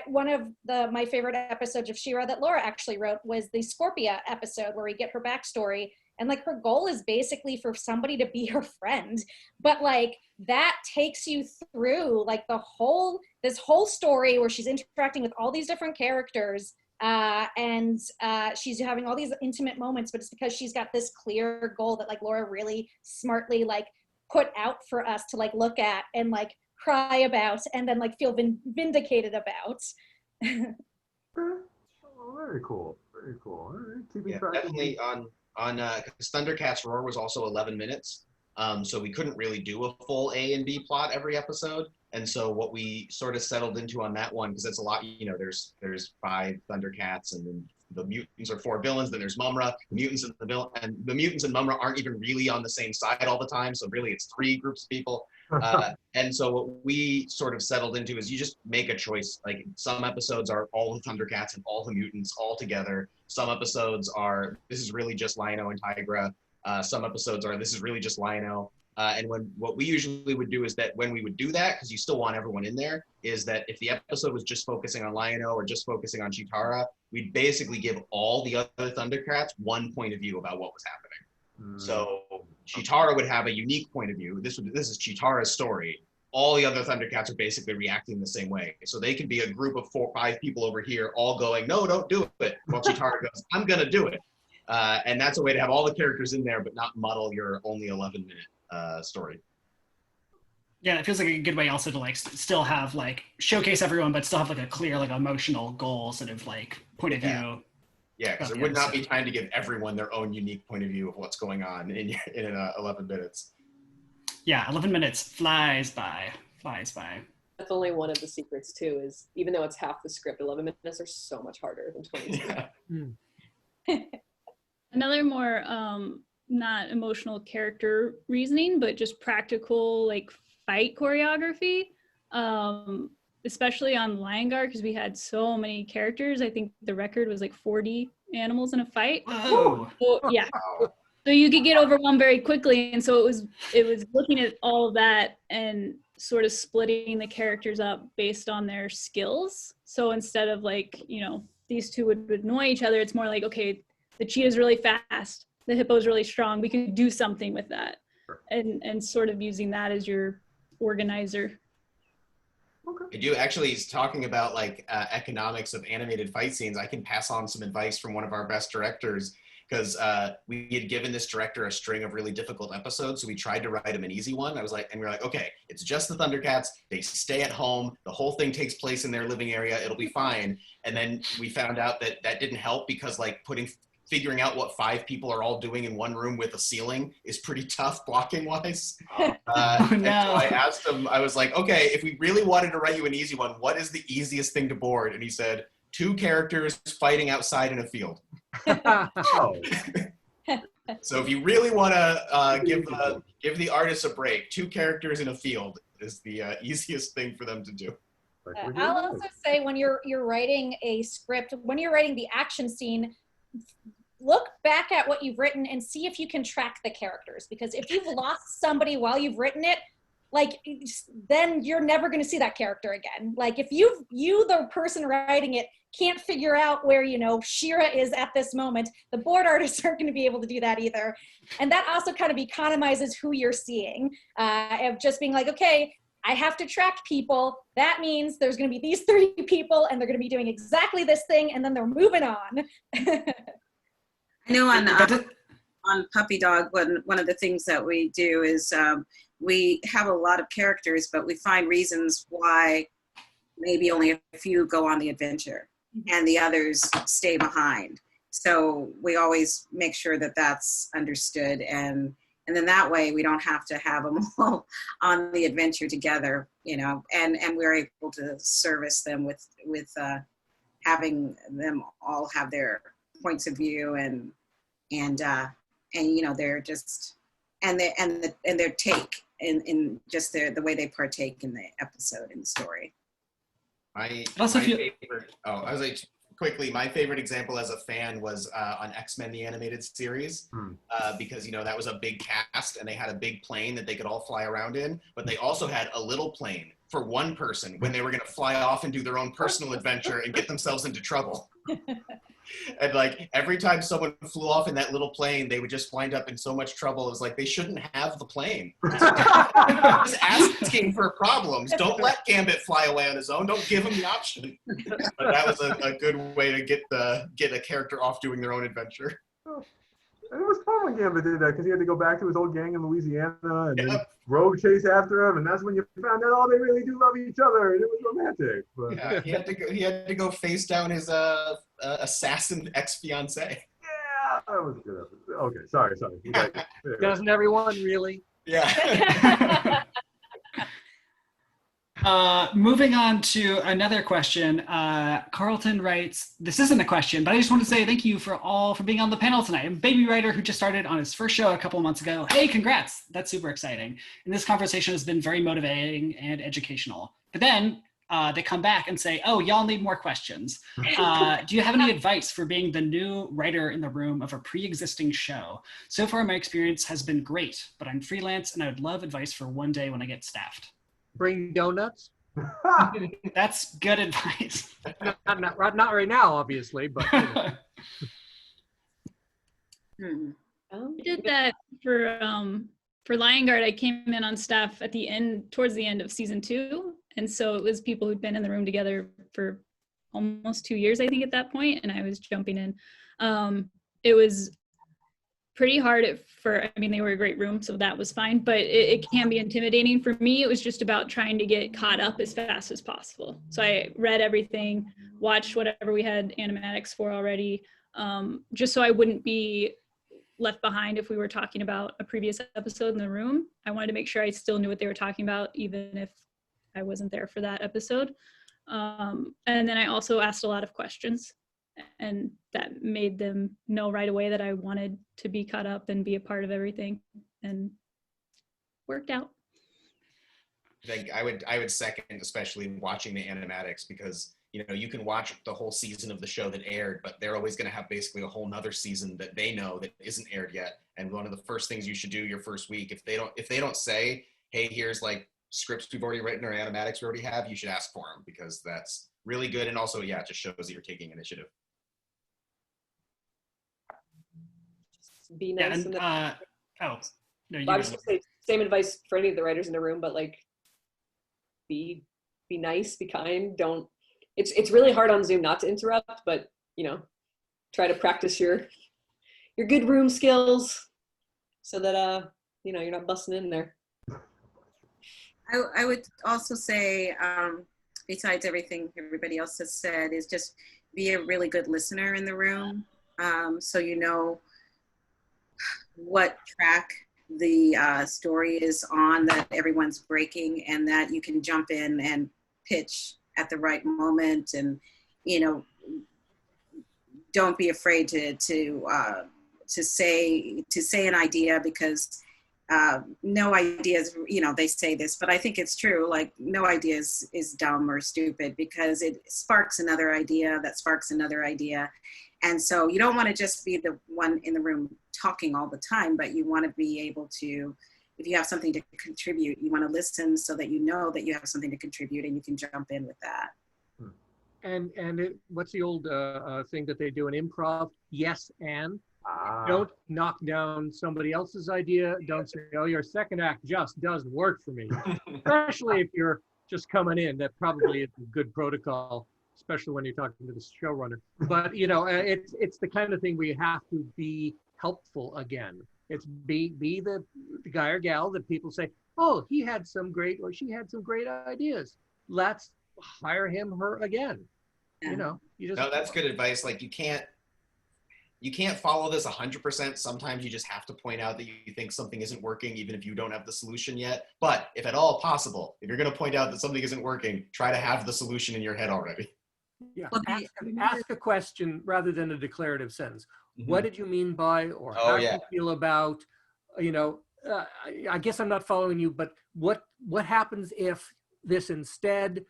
one of my favorite episodes of She-Ra that Laura actually wrote was the Scorpia episode, where we get her backstory. And like her goal is basically for somebody to be her friend. But like that takes you through like this whole story where she's interacting with all these different characters, and she's having all these intimate moments, but it's because she's got this clear goal that like Laura really smartly like put out for us to like look at and like cry about and then like feel vindicated about. Oh, very cool. Very cool. All right, keeping track. Definitely on 'cause Thundercats Roar was also 11 minutes. So we couldn't really do a full A and B plot every episode. And so what we sort of settled into on that one, because it's a lot, you know, there's 5 Thundercats, and then the mutants are 4 villains, then there's Mumbara, the mutants and the mutants and Mumbara aren't even really on the same side all the time. So really it's 3 groups of people. And so what we sort of settled into is you just make a choice. Like some episodes are all the Thundercats and all the mutants all together. Some episodes are, this is really just Lion-O and Tigra. Some episodes are, this is really just Lion-O. And what we usually would do is that when we would do that, because you still want everyone in there, is that if the episode was just focusing on Lion-O or just focusing on Cheetara, we'd basically give all the other Thundercats one point of view about what was happening. So Cheetara would have a unique point of view. This is Cheetara's story. All the other Thundercats are basically reacting the same way. So they could be a group of 4 or 5 people over here all going, no, don't do it. While Cheetara goes, I'm gonna do it. And that's a way to have all the characters in there, but not muddle your only 11-minute story. Yeah, it feels like a good way also to like still have like showcase everyone, but still have like a clear like emotional goal sort of like point of view. Yeah, because there would not be time to give everyone their own unique point of view of what's going on in 11 minutes. Yeah, 11 minutes flies by. That's only one of the secrets too, is even though it's half the script, 11 minutes are so much harder than 22. Yeah. Another more not emotional character reasoning, but just practical like fight choreography, especially on Lion Guard, because we had so many characters. I think the record was like 40 animals in a fight. Whoa. So, yeah. So you could get overwhelmed very quickly. And so it was looking at all of that and sort of splitting the characters up based on their skills. So instead of like, you know, these two would annoy each other, it's more like, okay, the cheetah's really fast, the hippo's really strong, we could do something with that. And sort of using that as your organizer. I do actually, talking about like economics of animated fight scenes, I can pass on some advice from one of our best directors, because we had given this director a string of really difficult episodes. So we tried to write him an easy one. We were like, okay, it's just the Thundercats. They stay at home. The whole thing takes place in their living area. It'll be fine. And then we found out that that didn't help, because like figuring out what 5 people are all doing in one room with a ceiling is pretty tough blocking wise. No. And so I asked him, I was like, okay, if we really wanted to write you an easy one, what is the easiest thing to board? And he said, 2 characters fighting outside in a field. Oh. So if you really want to give the artists a break, 2 characters in a field is the easiest thing for them to do. I'll also say, when you're writing a script, when you're writing the action scene, look back at what you've written and see if you can track the characters. Because if you've lost somebody while you've written it, like, then you're never going to see that character again. Like, if you, the person writing it, can't figure out where, you know, She-Ra is at this moment, the board artists aren't going to be able to do that either. And that also kind of economizes who you're seeing, of just being like, okay, I have to track people. That means there's going to be these 3 people, and they're going to be doing exactly this thing, and then they're moving on. I know on Puppy Dog, one of the things that we do is we have a lot of characters, but we find reasons why maybe only a few go on the adventure and the others stay behind. So we always make sure that that's understood, and then that way we don't have to have them all on the adventure together, you know, and we're able to service them with having them all have their points of view and and they're just and their take in just the way they partake in the episode and the story. My Also, if you- favorite. Oh, I was like, quickly, my favorite example as a fan was on X-Men the animated series, because that was a big cast and they had a big plane that they could all fly around in, but they also had a little plane for one person when they were going to fly off and do their own personal adventure and get themselves into trouble. And like every time someone flew off in that little plane, they would just wind up in so much trouble. It was like they shouldn't have the plane. Just asking for problems. Don't let Gambit fly away on his own. Don't give him the option. But that was a good way to get a character off doing their own adventure. And it was fun when Gambit did that because he had to go back to his old gang in Louisiana and then Rogue chased after him, and that's when you found out, they really do love each other, and it was romantic. But yeah, he had to go face down his assassin ex-fiance. Yeah, that was a good episode. Okay, sorry. Doesn't everyone really? Yeah. Moving on to another question. Carlton writes, this isn't a question, but I just want to say thank you for being on the panel tonight. I'm a baby writer who just started on his first show a couple of months ago. Hey, congrats. That's super exciting. And this conversation has been very motivating and educational. But then they come back and say, oh, y'all need more questions. Do you have any advice for being the new writer in the room of a pre-existing show? So far, my experience has been great, but I'm freelance and I would love advice for one day when I get staffed. Bring donuts. That's good advice. Not right now, obviously, but. I did that for Lion Guard. I came in on staff towards the end of season 2, and so it was people who'd been in the room together for almost 2 years, I think, at that point, and I was jumping in. It was pretty hard they were a great room, so that was fine, but it can be intimidating. For me, it was just about trying to get caught up as fast as possible. So I read everything, watched whatever we had animatics for already, just so I wouldn't be left behind if we were talking about a previous episode in the room. I wanted to make sure I still knew what they were talking about, even if I wasn't there for that episode. And then I also asked a lot of questions, and that made them know right away that I wanted to be caught up and be a part of everything, and worked out. I would second, especially watching the animatics, because you can watch the whole season of the show that aired, but they're always going to have basically a whole nother season that they know that isn't aired yet. And one of the first things you should do your first week, if they don't say, hey, here's like scripts we've already written or animatics we already have, you should ask for them, because that's really good. And also, it just shows that you're taking initiative. Be nice. Yeah, I was just say same advice for any of the writers in the room, but like, be nice, be kind. Don't. It's really hard on Zoom not to interrupt, but try to practice your good room skills so that you're not busting in there. I would also say, besides everything everybody else has said, is just be a really good listener in the room, so you know what track the story is on that everyone's breaking, and that you can jump in and pitch at the right moment, and don't be afraid to say an idea, because no ideas, they say this, but I think it's true, like no idea is dumb or stupid, because it sparks another idea that sparks another idea. And so you don't want to just be the one in the room talking all the time, but you want to be able to, if you have something to contribute, you want to listen so that you know that you have something to contribute and you can jump in with that. And what's the old thing that they do in improv? Yes, and. Don't knock down somebody else's idea. Don't say, oh, your second act just doesn't work for me. Especially if you're just coming in. That probably is a good protocol, especially when you're talking to the showrunner. But, it's the kind of thing where you have to be helpful again. It's be the guy or gal that people say, oh, he had some great, or she had some great ideas. Let's hire him, her again. You just. No, that's good advice. Like you can't follow this 100%. Sometimes you just have to point out that you think something isn't working, even if you don't have the solution yet. But if at all possible, if you're going to point out that something isn't working, try to have the solution in your head already. Yeah, ask a question rather than a declarative sentence. What did you mean by, or Oh, how do yeah. you feel about, I guess I'm not following you, but what happens if this instead,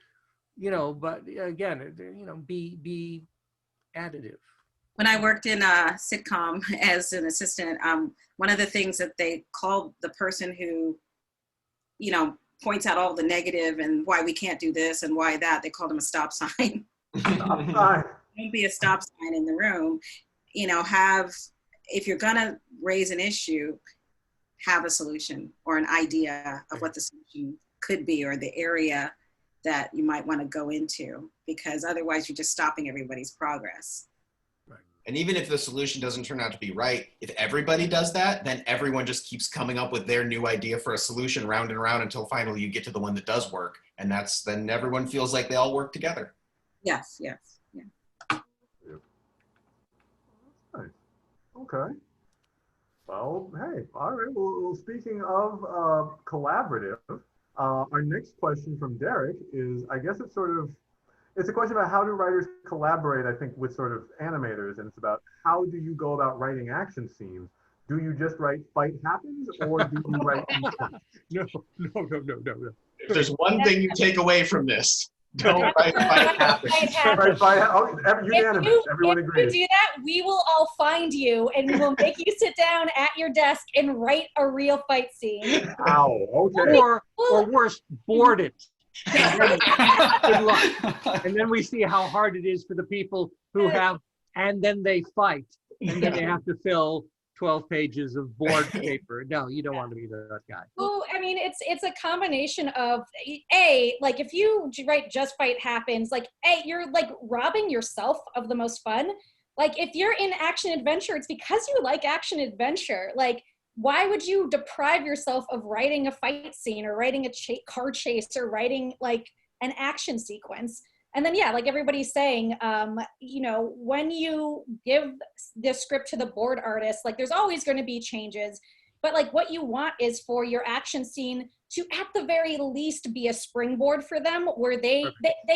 but again, be additive? When I worked in a sitcom as an assistant, one of the things that they called the person who, points out all the negative and why we can't do this and why that, they called him a stop sign. Stop sign. Don't be a stop sign in the room. If you're gonna raise an issue, have a solution or an idea of what the solution could be or the area that you might want to go into, because otherwise you're just stopping everybody's progress. And even if the solution doesn't turn out to be right, if everybody does that, then everyone just keeps coming up with their new idea for a solution round and round until finally you get to the one that does work. And then everyone feels like they all work together. Yes, yeah. Nice. Okay. Well, hey, all right. Well, speaking of collaborative, our next question from Derek is, I guess it's a question about how do writers collaborate, I think, with sort of animators, and it's about how do you go about writing action scenes? Do you just write fight happens, or do you write No. If there's one thing you take away from this, don't write fight happens. Unanimous, everyone agrees. If you do that, we will all find you and we will make you sit down at your desk and write a real fight scene. Ow, okay. Or worse, board it. Good luck. And then we see how hard it is for the people who have, and then they fight, and then they have to fill 12 pages of board paper. No, you don't want to be that guy. Well, I mean, it's a combination of like if you write just fight happens, like you're like robbing yourself of the most fun. Like if you're in action adventure, it's because you like action adventure. Like why would you deprive yourself of writing a fight scene or writing a car chase or writing like an action sequence? And then, yeah, like everybody's saying, when you give the script to the board artist, like there's always going to be changes, but like what you want is for your action scene to at the very least be a springboard for them where they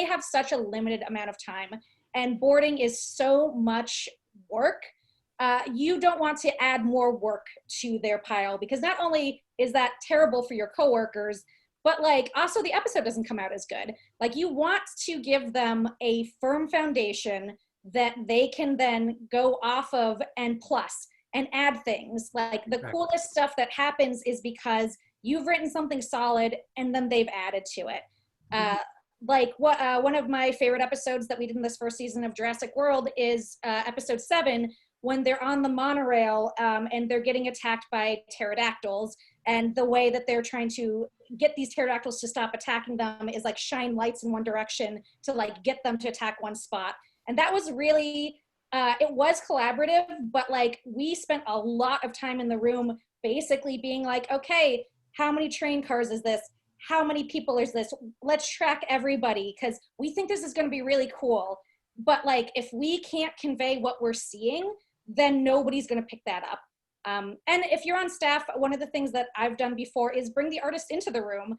have such a limited amount of time, and boarding is so much work. You don't want to add more work to their pile, because not only is that terrible for your coworkers, but like also the episode doesn't come out as good. Like you want to give them a firm foundation that they can then go off of and plus and add things. Like the coolest stuff that happens is because you've written something solid and then they've added to it. Like one of my favorite episodes that we did in this first season of Jurassic World is episode 7, when they're on the monorail and they're getting attacked by pterodactyls, and the way that they're trying to get these pterodactyls to stop attacking them is like shine lights in one direction to like get them to attack one spot. And that was really, it was collaborative, but like we spent a lot of time in the room basically being like, okay, how many train cars is this? How many people is this? Let's track everybody, because we think this is going to be really cool. But like, if we can't convey what we're seeing, then nobody's going to pick that up. And if you're on staff, one of the things that I've done before is bring the artist into the room,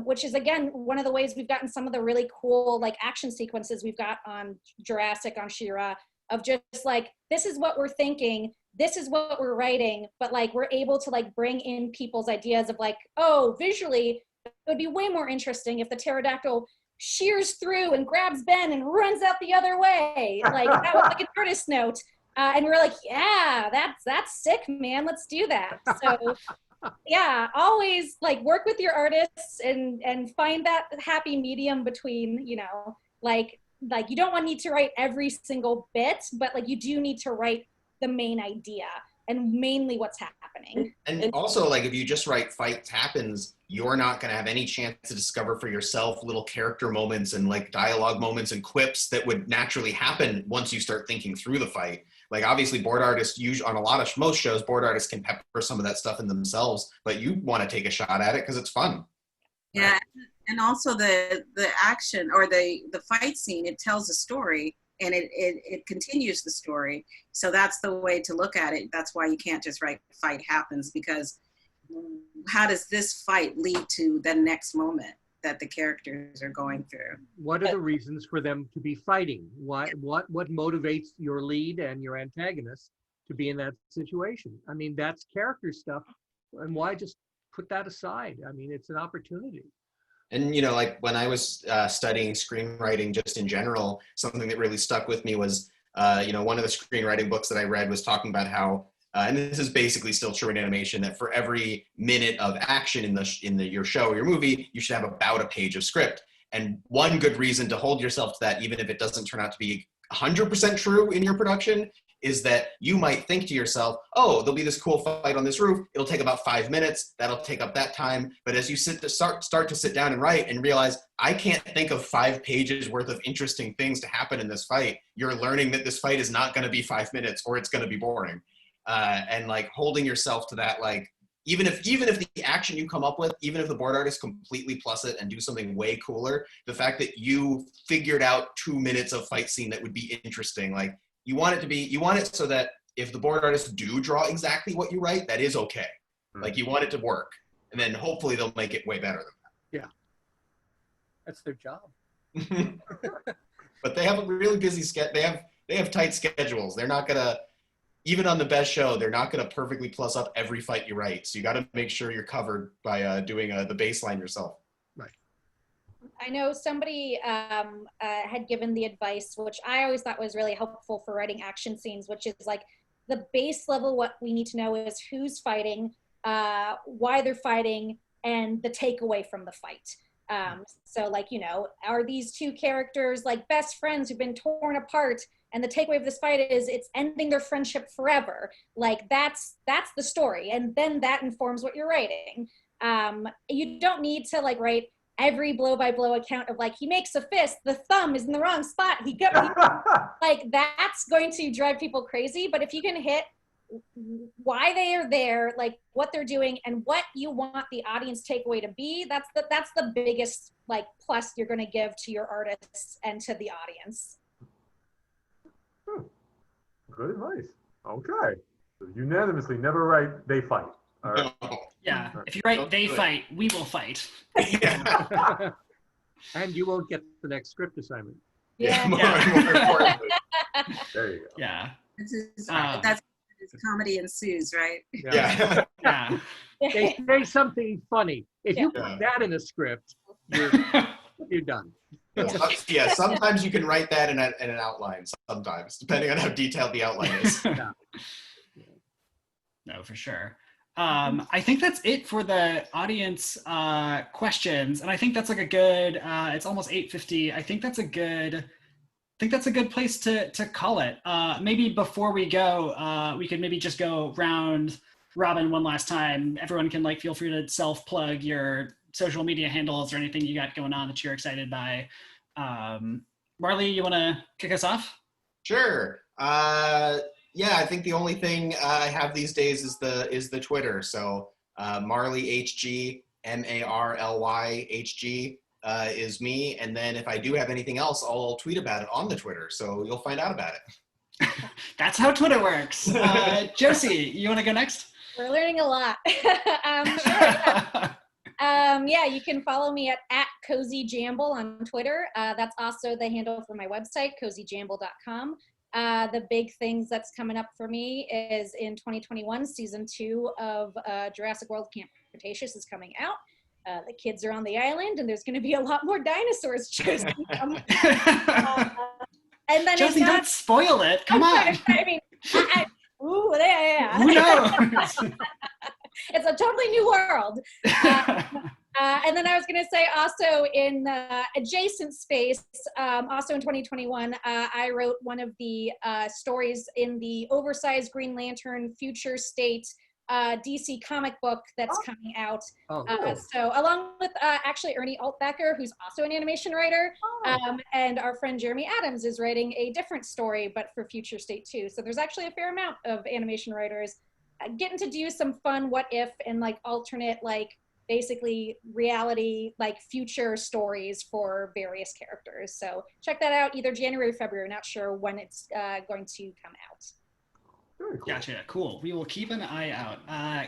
which is, again, one of the ways we've gotten some of the really cool like action sequences we've got on Jurassic, on She-Ra, of just like, this is what we're thinking, this is what we're writing, but like we're able to like bring in people's ideas of like, oh, visually, it would be way more interesting if the pterodactyl shears through and grabs Ben and runs out the other way. Like that was like an artist note. And we're like, yeah, that's sick, man. Let's do that. So yeah, always like work with your artists and find that happy medium between, like you don't need to write every single bit, but like you do need to write the main idea and mainly what's happening. And also, like, if you just write fights happens, you're not going to have any chance to discover for yourself little character moments and like dialogue moments and quips that would naturally happen once you start thinking through the fight. Like, obviously, board artists usually on most shows, board artists can pepper some of that stuff in themselves, but you want to take a shot at it because it's fun. Yeah, and also the action or the fight scene, it tells a story. And it continues the story. So that's the way to look at it. That's why you can't just write fight happens, because how does this fight lead to the next moment that the characters are going through? What are the reasons for them to be fighting? What motivates your lead and your antagonist to be in that situation. I mean, that's character stuff, and why just put that aside? I mean, it's an opportunity. And, you know, like when I was studying screenwriting just in general, something that really stuck with me was, you know, one of the screenwriting books that I read was talking about how, and this is basically still true in animation, that for every minute of action in your show or your movie, you should have about a page of script. And one good reason to hold yourself to that, even if it doesn't turn out to be 100% true in your production, is that you might think to yourself, oh, there'll be this cool fight on this roof. It'll take about 5 minutes. That'll take up that time. But as you start to sit down and write and realize, I can't think of 5 pages worth of interesting things to happen in this fight, you're learning that this fight is not going to be 5 minutes or it's going to be boring. And like holding yourself to that, like, even if the action you come up with, even if the board artists completely plus it and do something way cooler, the fact that you figured out 2 minutes of fight scene that would be interesting, like, you want it so that if the board artists do draw exactly what you write, that is okay. Like, you want it to work, and then hopefully they'll make it way better than that. Yeah, that's their job. But they have a really busy schedule. They have tight schedules. They're not gonna, even on the best show, they're not gonna perfectly plus up every fight you write. So you got to make sure you're covered by doing the baseline yourself. I know somebody had given the advice, which I always thought was really helpful for writing action scenes, which is like the base level, what we need to know is who's fighting, why they're fighting, and the takeaway from the fight. So like, you know, are these two characters like best friends who've been torn apart, and the takeaway of this fight is it's ending their friendship forever. Like that's the story. And then that informs what you're writing. You don't need to like write every blow-by-blow account of like, he makes a fist, the thumb is in the wrong spot, like that's going to drive people crazy. But if you can hit why they are there, like what they're doing, and what you want the audience takeaway to be, that's the biggest like plus you're going to give to your artists and to the audience. Good advice. Okay. So unanimously, never write they fight. All right. Yeah, if you write they fight, we will fight. Yeah. And you won't get the next script assignment. Yeah. More importantly. There you go. Yeah. That's comedy ensues, right? Yeah. Yeah. They say something funny. If you put that in a script, you're done. Yeah, sometimes you can write that in an outline, sometimes, depending on how detailed the outline is. Yeah. No, for sure. I think that's it for the audience questions, and I think that's like a good. It's almost 8:50. I think that's a good place to call it. Maybe before we go, we could maybe just go round robin one last time. Everyone can like feel free to self-plug your social media handles or anything you got going on that you're excited by. Marley, you want to kick us off? Sure. Yeah, I think the only thing I have these days is the Twitter. So Marley HG, Marly HG is me. And then if I do have anything else, I'll tweet about it on the Twitter. So you'll find out about it. That's how Twitter works. Josie, you want to go next? We're learning a lot. Sure. Yeah, you can follow me at CozyJamble on Twitter. That's also the handle for my website, cozyjamble.com. The big things that's coming up for me is in 2021, season 2 of Jurassic World Camp Cretaceous is coming out. The kids are on the island, and there's going to be a lot more dinosaurs chosen. And then Josie, don't spoil it. Come on. I mean, ooh, yeah. Who knows? It's a totally new world. And then I was going to say also in adjacent space, also in 2021, I wrote one of the stories in the oversized Green Lantern future state DC comic book that's coming out. So along with actually Ernie Altbacker, who's also an animation writer, and our friend Jeremy Adams is writing a different story, but for future state too. So there's actually a fair amount of animation writers getting to do some fun what if and like alternate like basically reality like future stories for various characters. So check that out either January or February. Not sure when it's going to come out. Very cool. Gotcha. Cool. We will keep an eye out.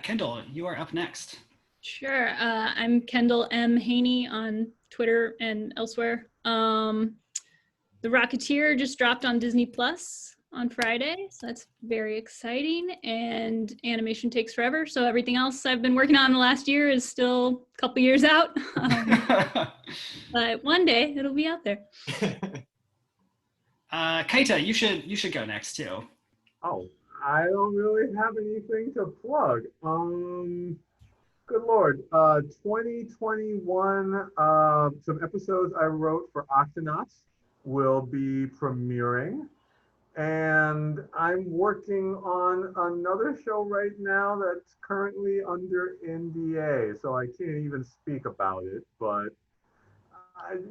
Kendall, you are up next. Sure. I'm Kendall M Haney on Twitter and elsewhere. The Rocketeer just dropped on Disney Plus on Friday, so that's very exciting. And animation takes forever, so everything else I've been working on the last year is still a couple years out. But one day it'll be out there. Kaita, you should go next too. Oh, I don't really have anything to plug. Good Lord. 2021, some episodes I wrote for Octonauts will be premiering. And I'm working on another show right now that's currently under NDA, so I can't even speak about it, but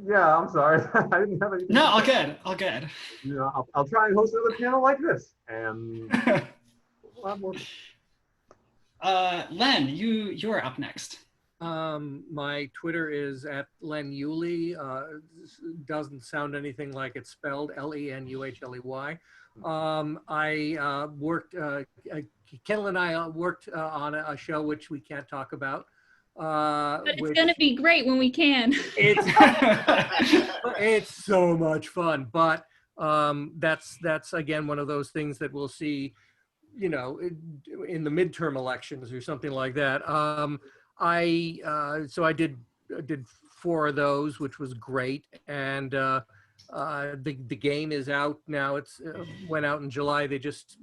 yeah, I'm sorry. I didn't have anything. No, all good, all good. You know, I'll try and host another panel like this, and we'll have more. Len, you're up next. My Twitter is at Len Ewley. Doesn't sound anything like it's spelled, Lenuhley. I worked, Kendall and I worked on a show which we can't talk about. But it's going to be great when we can. It's so much fun, but that's again one of those things that we'll see, you know, in the midterm elections or something like that. So I did 4 of those, which was great, and the game is out now. It's went out in July. They just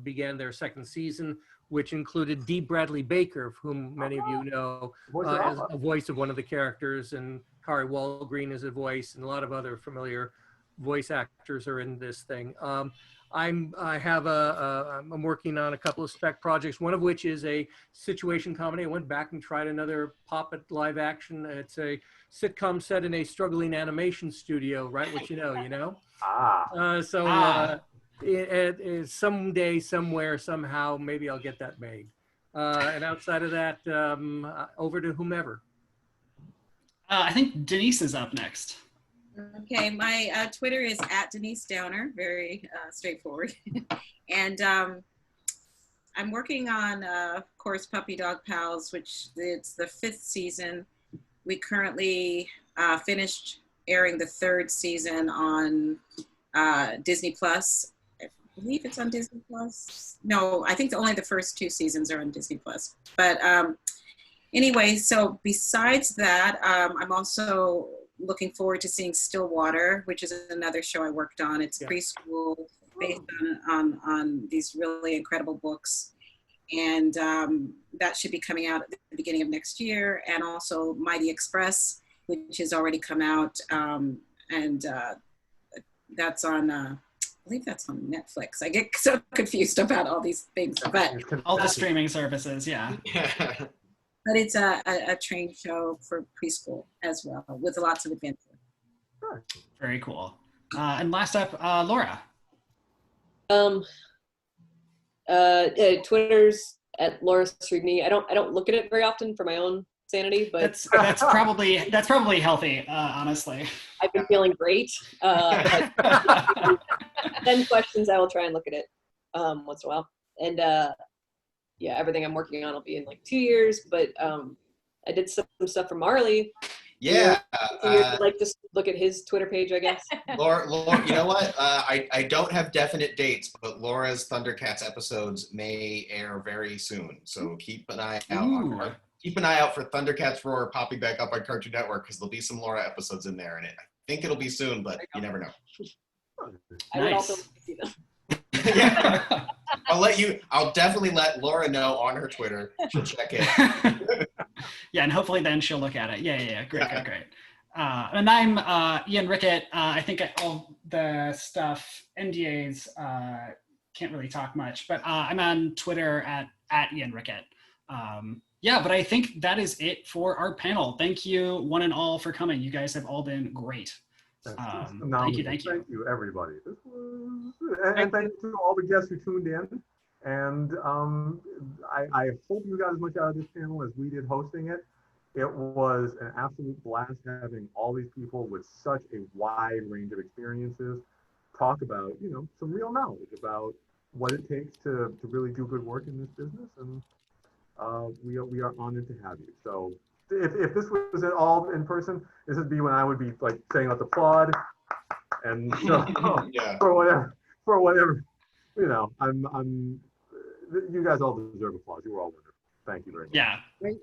began their 2nd season, which included Dee Bradley Baker, of whom many of you know as a voice of one of the characters, and Kari Walgreen is a voice, and a lot of other familiar voice actors are in this thing. I'm working on a couple of spec projects, one of which is a situation comedy. I went back and tried another pop at live action. It's a sitcom set in a struggling animation studio, right? What you know. Someday, somewhere, somehow, maybe I'll get that made. And outside of that, over to whomever. I think Denise is up next. Okay, my Twitter is at Denise Downer, very straightforward. And I'm working on, of course, Puppy Dog Pals, which it's the 5th season. We currently finished airing the 3rd season on Disney Plus. I believe it's on Disney Plus. No, I think only the first 2 seasons are on Disney Plus. But anyway, so besides that, I'm also looking forward to seeing Stillwater, which is another show I worked on. It's preschool based on these really incredible books. And that should be coming out at the beginning of next year. And also Mighty Express, which has already come out. And that's on, I believe that's on Netflix. I get so confused about all these things, but all the streaming services, yeah. But it's a train show for preschool as well, with lots of adventure. Very cool. And last up, Laura. Twitter's at Laura Sreebny. I don't look at it very often for my own sanity, but that's probably healthy, honestly. I've been feeling great. But 10 questions, I will try and look at it once in a while. And yeah, everything I'm working on will be in like 2 years, but I did some stuff for Marley. Yeah. Like just look at his Twitter page, I guess. Laura, you know what? I don't have definite dates, but Laura's Thundercats episodes may air very soon. So keep an eye out. Keep an eye out for Thundercats Roar popping back up on Cartoon Network, because there'll be some Laura episodes in there, and I think it'll be soon, but you never know. I would also like to see them. Yeah. I'll definitely let Laura know on her Twitter. She'll check it. Yeah, and hopefully then she'll look at it. Yeah. Great. And I'm Ian Rickett. I think all the stuff, NDAs, can't really talk much, but I'm on Twitter at Ian Rickett. Yeah, but I think that is it for our panel. Thank you one and all for coming. You guys have all been great. Thank you. Thank you, everybody. And thank you to all the guests who tuned in. And I hope you got as much out of this panel as we did hosting it. It was an absolute blast having all these people with such a wide range of experiences talk about, some real knowledge about what it takes to really do good work in this business. And we are honored to have you. So if this was at all in person, this would be when I would be like saying out the applaud and or whatever. for whatever, you guys all deserve applause. You were all wonderful. Thank you very much. Yeah.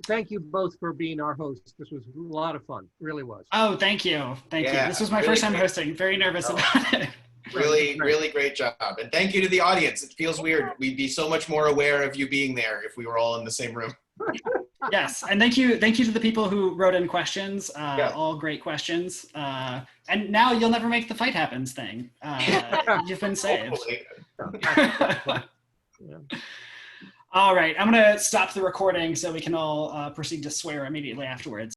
Thank you both for being our hosts. This was a lot of fun. It really was. Oh, thank you. Thank you. Yeah, This was my really first time great. hosting. Very nervous about it. Really, really great job. And thank you to the audience. It feels weird. We'd be so much more aware of you being there if we were all in the same room. Yes, and thank you to the people who wrote in questions. Yeah. All great questions. And now you'll never make the fight happens thing. You've been saved. Hopefully. All right, I'm gonna stop the recording so we can all proceed to swear immediately afterwards.